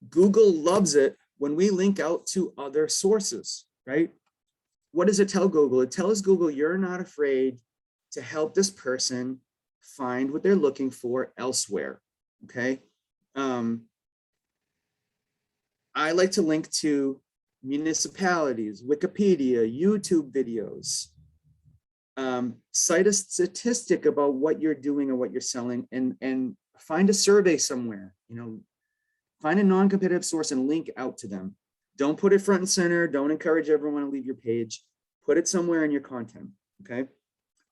Google loves it when we link out to other sources, right? What does it tell Google? It tells Google you're not afraid to help this person find what they're looking for elsewhere, okay? I like to link to municipalities, Wikipedia, YouTube videos. Cite a statistic about what you're doing or what you're selling, and find a survey somewhere, find a non-competitive source and link out to them. Don't put it front and center. Don't encourage everyone to leave your page. Put it somewhere in your content, okay?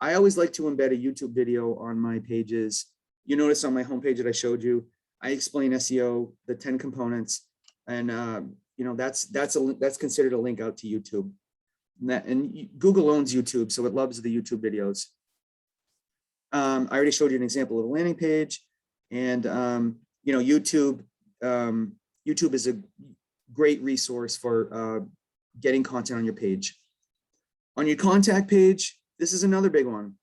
I always like to embed a YouTube video on my pages. You notice on my homepage that I showed you, I explain SEO, the 10 components, and that's considered a link out to YouTube. And Google owns YouTube, so it loves the YouTube videos. I already showed you an example of a landing page, and YouTube is a great resource for getting content on your page. On your contact page, this is another big one.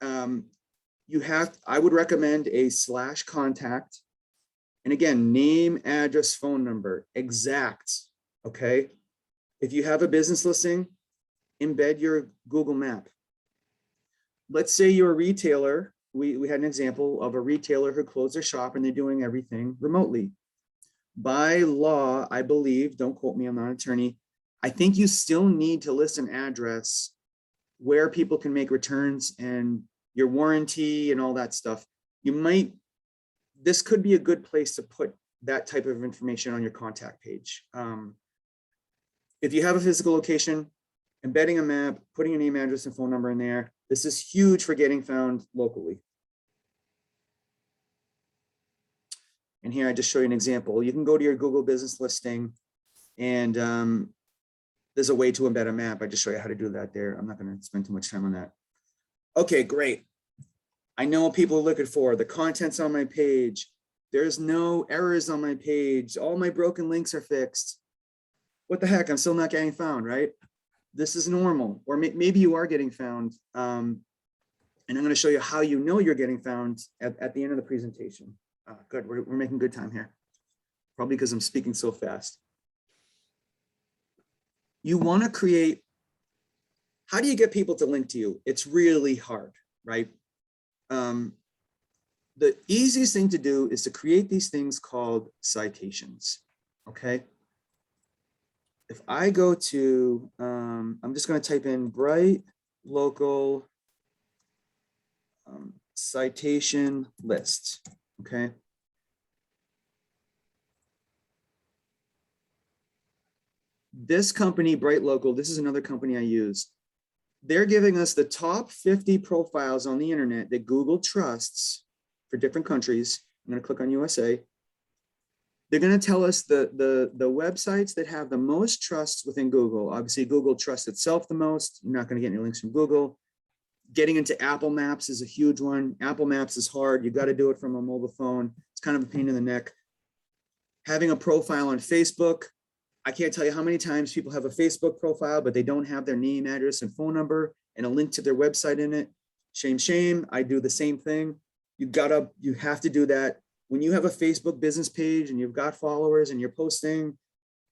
I would recommend a /contact. And again, name, address, phone number, exact, okay? If you have a business listing, embed your Google map. Let's say you're a retailer. We had an example of a retailer who closed their shop and they're doing everything remotely. By law, I believe, don't quote me, I'm not an attorney, I think you still need to list an address where people can make returns and your warranty and all that stuff. This could be a good place to put that type of information on your contact page. If you have a physical location, embedding a map, putting a name, address, and phone number in there, this is huge for getting found locally. And here I just show you an example. You can go to your Google business listing and there's a way to embed a map. I just show you how to do that there. I'm not going to spend too much time on that. Okay, great. I know what people are looking for. The content's on my page. There's no errors on my page. All my broken links are fixed. What the heck? I'm still not getting found, right? This is normal. Or maybe you are getting found. And I'm going to show you how you know you're getting found at the end of the presentation. Good. We're making good time here. Probably because I'm speaking so fast. You want to create, how do you get people to link to you? It's really hard, right? The easiest thing to do is to create these things called citations, okay? If I go to, I'm just going to type in Bright Local citation list, okay? This company, Bright Local, this is another company I use. They're giving us the top 50 profiles on the internet that Google trusts for different countries. I'm going to click on USA. They're going to tell us the websites that have the most trust within Google. Obviously, Google trusts itself the most. You're not going to get any links from Google. Getting into Apple Maps is a huge one. Apple Maps is hard. You got to do it from a mobile phone. It's kind of a pain in the neck. Having a profile on Facebook. I can't tell you how many times people have a Facebook profile, but they don't have their name, address, and phone number and a link to their website in it. Shame, shame. I do the same thing. You have to do that. When you have a Facebook business page and you've got followers and you're posting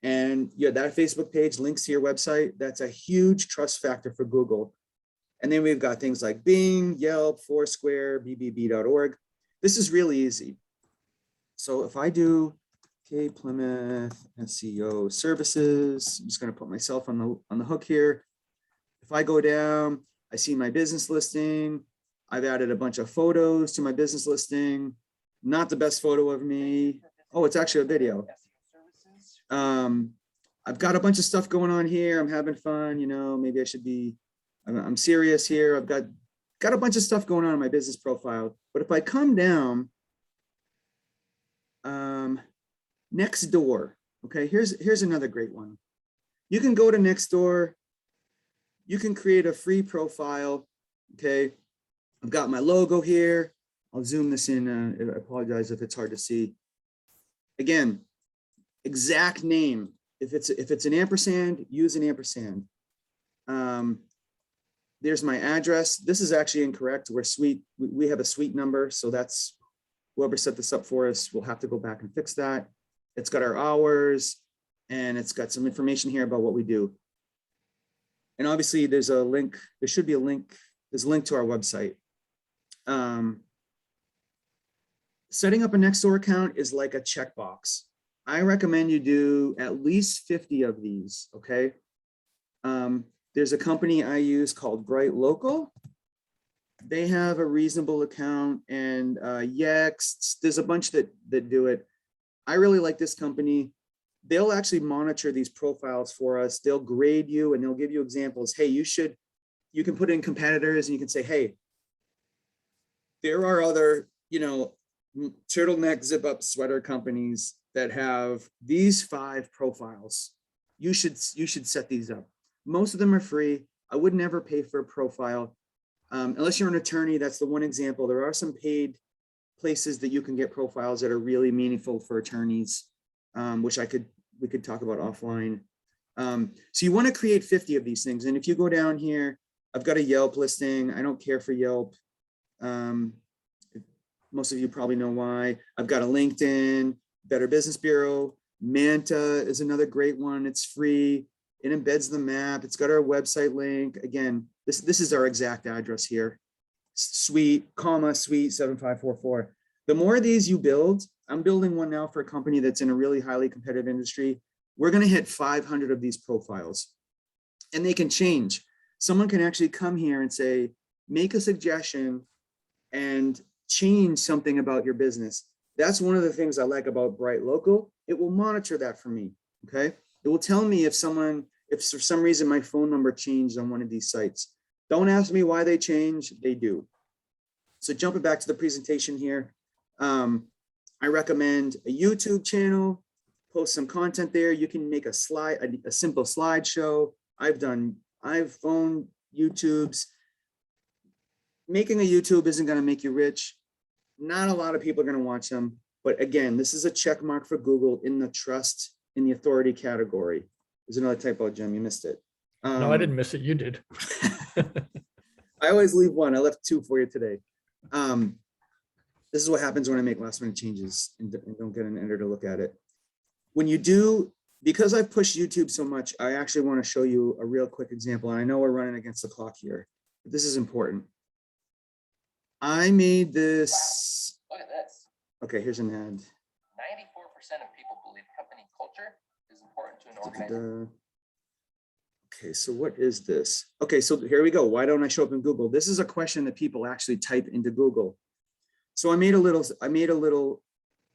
and that Facebook page links to your website, that's a huge trust factor for Google. And then we've got things like Bing, Yelp, Foursquare, bbb.org. This is really easy. So if I do Plymouth SEO services, I'm just going to put myself on the hook here. If I go down, I see my business listing. I've added a bunch of photos to my business listing. Not the best photo of me. Oh, it's actually a video. I've got a bunch of stuff going on here. I'm having fun. Maybe I should be. I'm serious here. I've got a bunch of stuff going on in my business profile. But if I come down, Nextdoor. Okay, here's another great one. You can go to Nextdoor. You can create a free profile. Okay, I've got my logo here. I'll zoom this in. I apologize if it's hard to see. Again, exact name. If it's an ampersand, use an ampersand. There's my address. This is actually incorrect. We have a suite number, so that's whoever set this up for us. We'll have to go back and fix that. It's got our hours, and it's got some information here about what we do. And obviously, there's a link. There should be a link. There's a link to our website. Setting up a Nextdoor account is like a checkbox. I recommend you do at least 50 of these, okay? There's a company I use called Bright Local. They have a reasonable account, and Yext, there's a bunch that do it. I really like this company. They'll actually monitor these profiles for us. They'll grade you and they'll give you examples. Hey, you can put in competitors and you can say, hey, there are other, turtleneck zip up sweater companies that have these 5 profiles. You should set these up. Most of them are free. I would never pay for a profile. Unless you're an attorney, that's the one example. There are some paid places that you can get profiles that are really meaningful for attorneys, which we could talk about offline. So you want to create 50 of these things. And if you go down here, I've got a Yelp listing. I don't care for Yelp. Most of you probably know why. I've got a LinkedIn, Better Business Bureau. Manta is another great one. It's free. It embeds the map. It's got our website link. Again, this is our exact address here. Suite, suite 7544. The more of these you build, I'm building one now for a company that's in a really highly competitive industry. We're going to hit 500 of these profiles, and they can change. Someone can actually come here and say, make a suggestion and change something about your business. That's one of the things I like about Bright Local. It will monitor that for me, okay? It will tell me if for some reason my phone number changed on one of these sites. Don't ask me why they change, they do. So jumping back to the presentation here, I recommend a YouTube channel, post some content there. You can make a simple slideshow. I've phoned YouTubes. Making a YouTube isn't gonna make you rich. Not a lot of people are gonna watch them. But again, this is a check mark for Google in the trust, in the authority category. There's another typo, Jim, you missed it. No, I didn't miss it. You did. I always leave one. I left two for you today. This is what happens when I make last minute changes and don't get an editor to look at it. When you do, because I've pushed YouTube so much, I actually want to show you a real quick example. And I know we're running against the clock here, but this is important. I made this. Look at this. Okay, here's an ad. 94% of people believe company culture is important to an organization. Okay, so what is this? Okay, so here we go. Why don't I show up in Google? This is a question that people actually type into Google. So I made a little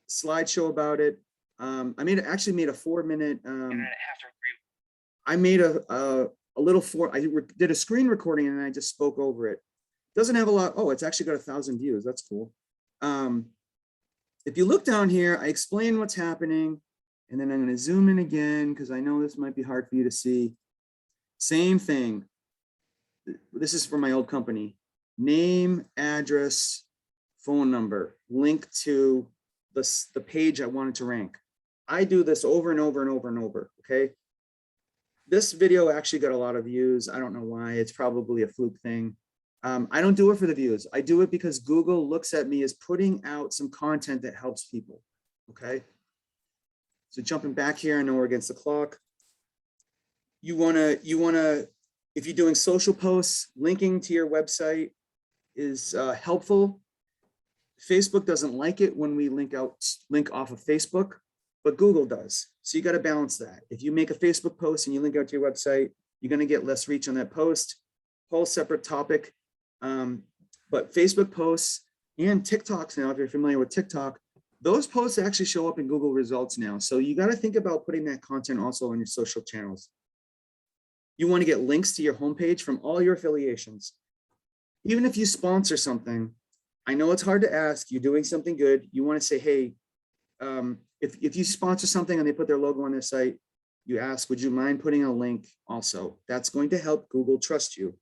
slideshow about it. I actually made a 4-minute. And I have to agree. I made I did a screen recording and I just spoke over it. Doesn't have a lot. Oh, it's actually got 1,000 views. That's cool. If you look down here, I explain what's happening, and then I'm going to zoom in again because I know this might be hard for you to see. Same thing. This is for my old company. Name, address, phone number, link to the page I wanted to rank. I do this over and over and over and over, okay? This video actually got a lot of views. I don't know why. It's probably a fluke thing. I don't do it for the views. I do it because Google looks at me as putting out some content that helps people, okay? So jumping back here, I know we're against the clock. You wanna, if you're doing social posts, linking to your website is helpful. Facebook doesn't like it when we link off of Facebook, but Google does. So you got to balance that. If you make a Facebook post and you link out to your website, you're going to get less reach on that post. Whole separate topic. But Facebook posts and TikToks now, if you're familiar with TikTok, those posts actually show up in Google results now. So you got to think about putting that content also on your social channels. You want to get links to your homepage from all your affiliations. Even if you sponsor something, I know it's hard to ask, you're doing something good. You want to say, hey, if you sponsor something and they put their logo on their site, you ask, would you mind putting a link also? That's going to help Google trust you.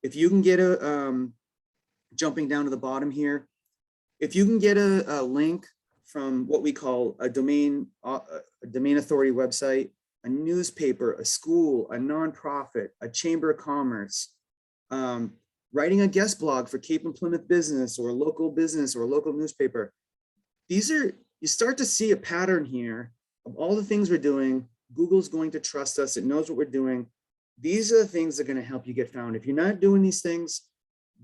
If you can get jumping down to the bottom here, if you can get a link from what we call a domain authority website, a newspaper, a school, a nonprofit, a chamber of commerce, writing a guest blog for Cape and Plymouth business or a local newspaper. You start to see a pattern here of all the things we're doing. Google's going to trust us. It knows what we're doing. These are the things that are going to help you get found. If you're not doing these things,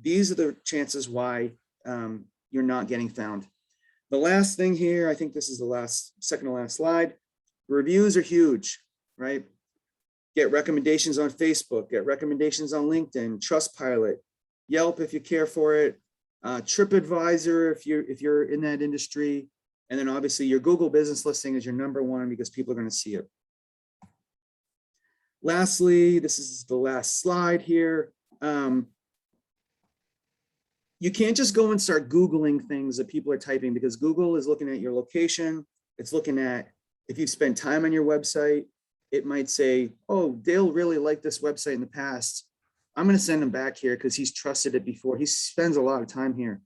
these are the chances why you're not getting found. The last thing here, I think this is the second to last slide. Reviews are huge, right? Get recommendations on Facebook, get recommendations on LinkedIn, Trustpilot, Yelp if you care for it, TripAdvisor if you're in that industry, and then obviously your Google business listing is your #1 because people are going to see it. Lastly, this is the last slide here. You can't just go and start Googling things that people are typing because Google is looking at your location. It's looking at if you've spent time on your website. It might say, oh, Dale really liked this website in the past. I'm going to send him back here because he's trusted it before. He spends a lot of time here.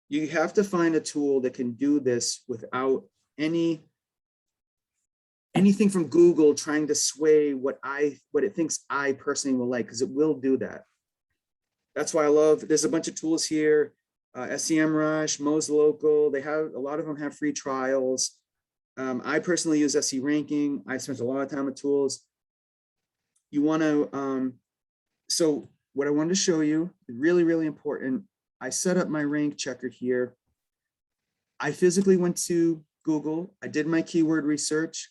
You have to find a tool that can do this without any anything from Google trying to sway what it thinks I personally will like, because it will do that. That's why I love, there's a bunch of tools here, SEMrush, Moz Local, they have, a lot of them have free trials. I personally use SE Ranking. I spent a lot of time with tools. You want to, so what I wanted to show you, really, really important. I set up my rank checker here. I physically went to Google. I did my keyword research.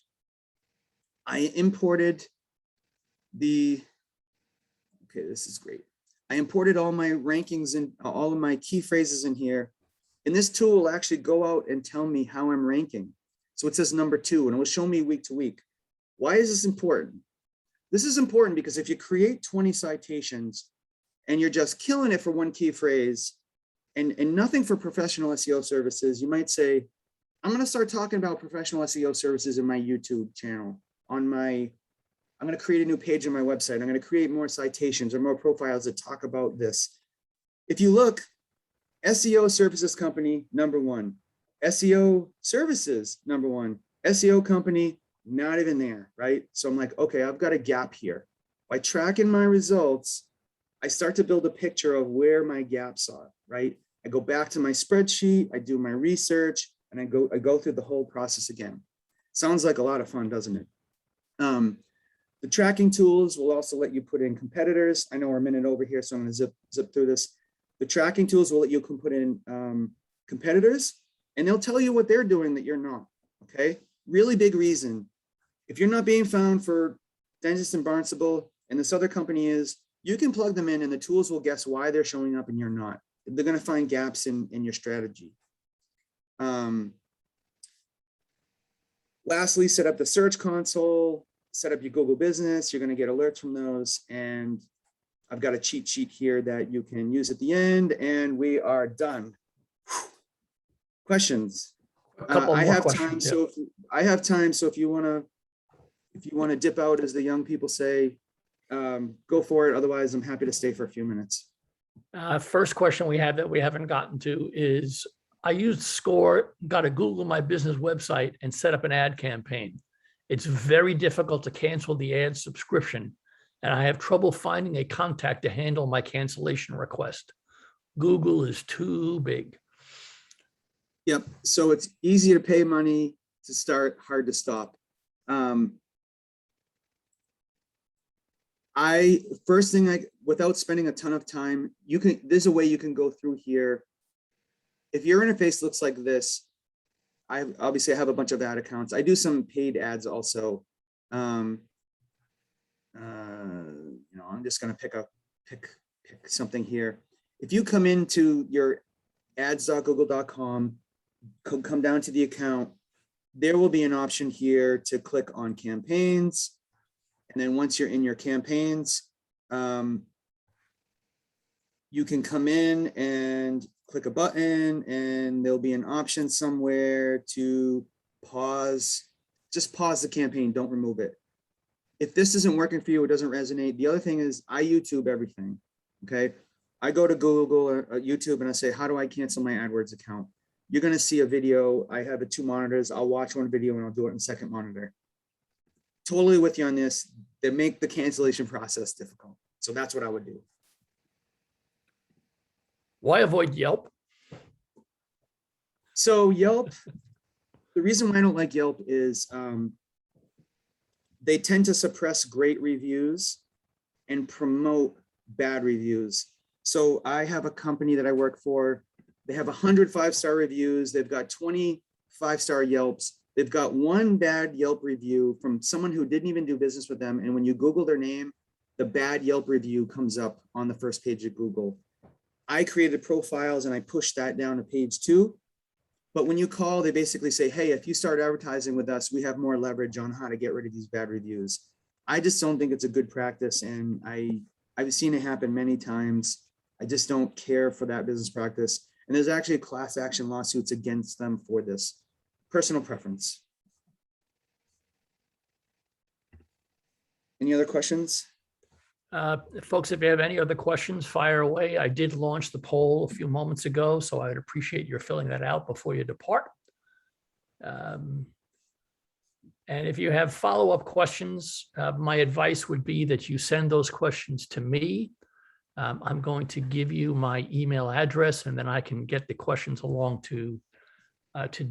I imported okay, this is great. I imported all my rankings and all of my key phrases in here. And this tool will actually go out and tell me how I'm ranking. So it says number 2, and it will show me week to week. Why is this important? This is important because if you create 20 citations and you're just killing it for one key phrase and nothing for professional SEO services, you might say, I'm going to start talking about professional SEO services in my YouTube channel. I'm going to create a new page on my website. I'm going to create more citations or more profiles that talk about this. If you look, SEO services company, number 1. SEO services, number 1. SEO company, not even there, right? So I'm like, okay, I've got a gap here. By tracking my results, I start to build a picture of where my gaps are, right? I go back to my spreadsheet, I do my research, and I go through the whole process again. Sounds like a lot of fun, doesn't it? The tracking tools will also let you put in competitors. I know we're a minute over here, so I'm going to zip through this. The tracking tools will let you put in competitors, and they'll tell you what they're doing that you're not, okay? Really big reason. If you're not being found for Dentist and Barnstable, and this other company is, you can plug them in and the tools will guess why they're showing up and you're not. They're going to find gaps in your strategy. Lastly, set up the search console, set up your Google Business. You're going to get alerts from those. And I've got a cheat sheet here that you can use at the end, and we are done. Questions? A couple I more have questions. time, Yeah. so I have time. So if you want to dip out, as the young people say, go for it. Otherwise, I'm happy to stay for a few minutes. First question we have that we haven't gotten to is, I used Score, got to Google My Business website and set up an ad campaign. It's very difficult to cancel the ad subscription, and I have trouble finding a contact to handle my cancellation request. Google is too big. Yep. So it's easy to pay money to start, hard to stop. Without spending a ton of time, there's a way you can go through here. If your interface looks like this, I obviously have a bunch of ad accounts. I do some paid ads also. I'm just going to pick something here. If you come into your ads.google.com, come down to the account, there will be an option here to click on campaigns. And then once you're in your campaigns, you can come in and click a button, and there'll be an option somewhere to pause. Just pause the campaign, don't remove it. If this isn't working for you, it doesn't resonate. The other thing is I YouTube everything, okay? I go to Google or YouTube and I say, how do I cancel my AdWords account? You're gonna see a video. I have 2 monitors. I'll watch one video and I'll do it in second monitor. Totally with you on this. They make the cancellation process difficult. So that's what I would do. Why avoid Yelp? So Yelp, the reason why I don't like Yelp is they tend to suppress great reviews and promote bad reviews. So I have a company that I work for. They have 100 5-star reviews. They've got 20 5-star Yelps. They've got 1 bad Yelp review from someone who didn't even do business with them. And when you Google their name, the bad Yelp review comes up on the first page of Google. I created profiles and I pushed that down to page 2. But when you call, they basically say, hey, if you start advertising with us, we have more leverage on how to get rid of these bad reviews. I just don't think it's a good practice. And I've seen it happen many times. I just don't care for that business practice. And there's actually class action lawsuits against them for this. Personal preference. Any other questions? Folks, if you have any other questions, fire away. I did launch the poll a few moments ago, so I would appreciate your filling that out before you depart. And if you have follow-up questions, my advice would be that you send those questions to me. I'm going to give you my email address, and then I can get the questions along to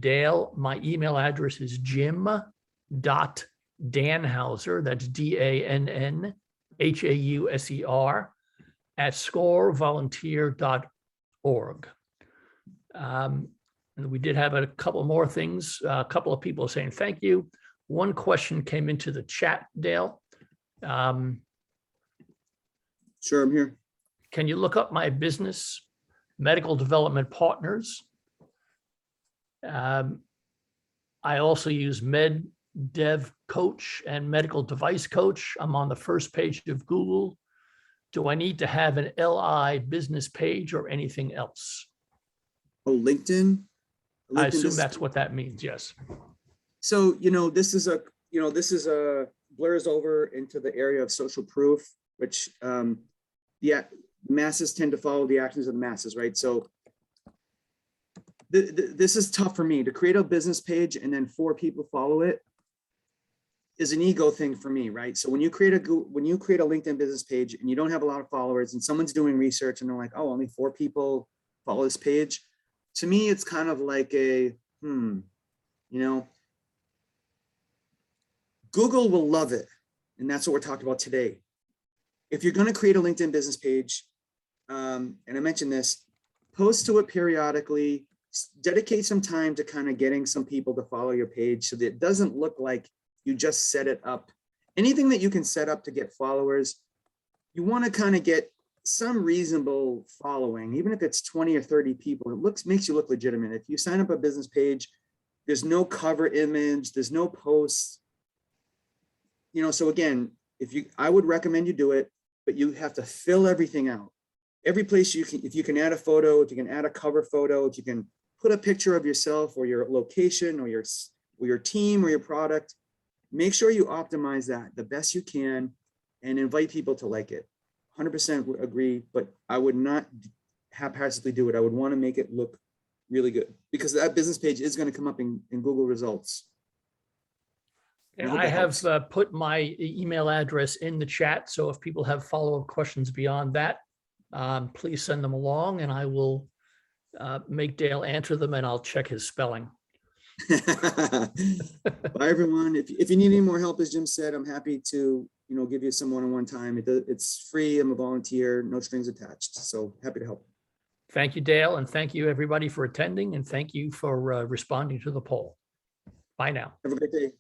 Dale. My email address is jim.dannhauser, that's DANNHAUSER, at scorevolunteer.org. And we did have a couple more things, a couple of people saying thank you. One question came into the chat, Dale. Sure, I'm here. Can you look up my business, Medical Development Partners? I also use Med Dev Coach and Medical Device Coach. I'm on the first page of Google. Do I need to have an LI business page or anything else? Oh, LinkedIn? I LinkedIn assume is- that's what that means, yes. So, this is a blurs over into the area of social proof, which the masses tend to follow the actions of the masses, right? So this is tough for me to create a business page and then 4 people follow it is an ego thing for me, right? So when you create a LinkedIn business page and you don't have a lot of followers and someone's doing research and they're like, oh, only 4 people follow this page. To me, it's kind of like a, Google will love it. And that's what we're talking about today. If you're going to create a LinkedIn business page, and I mentioned this, post to it periodically, dedicate some time to kind of getting some people to follow your page so that it doesn't look like you just set it up. Anything that you can set up to get followers, you want to kind of get some reasonable following, even if it's 20 or 30 people. It makes you look legitimate. If you sign up a business page, there's no cover image, there's no posts. So again, I would recommend you do it, but you have to fill everything out. Every place if you can add a photo, if you can add a cover photo, if you can put a picture of yourself or your location or your team or your product, make sure you optimize that the best you can and invite people to like it. 100% agree, but I would not haphazardly do it. I would want to make it look really good because that business page is going to come up in Google results. I have put my email address in the chat. So if people have follow-up questions beyond that, please send them along and I will make Dale answer them and I'll check his spelling. Bye, everyone. If you need any more help, as Jim said, I'm happy to, give you some one-on-one time. It's free. I'm a volunteer, no strings attached. So happy to help. Thank you, Dale. And thank you everybody for attending and thank you for responding to the poll. Bye now. Have a great day.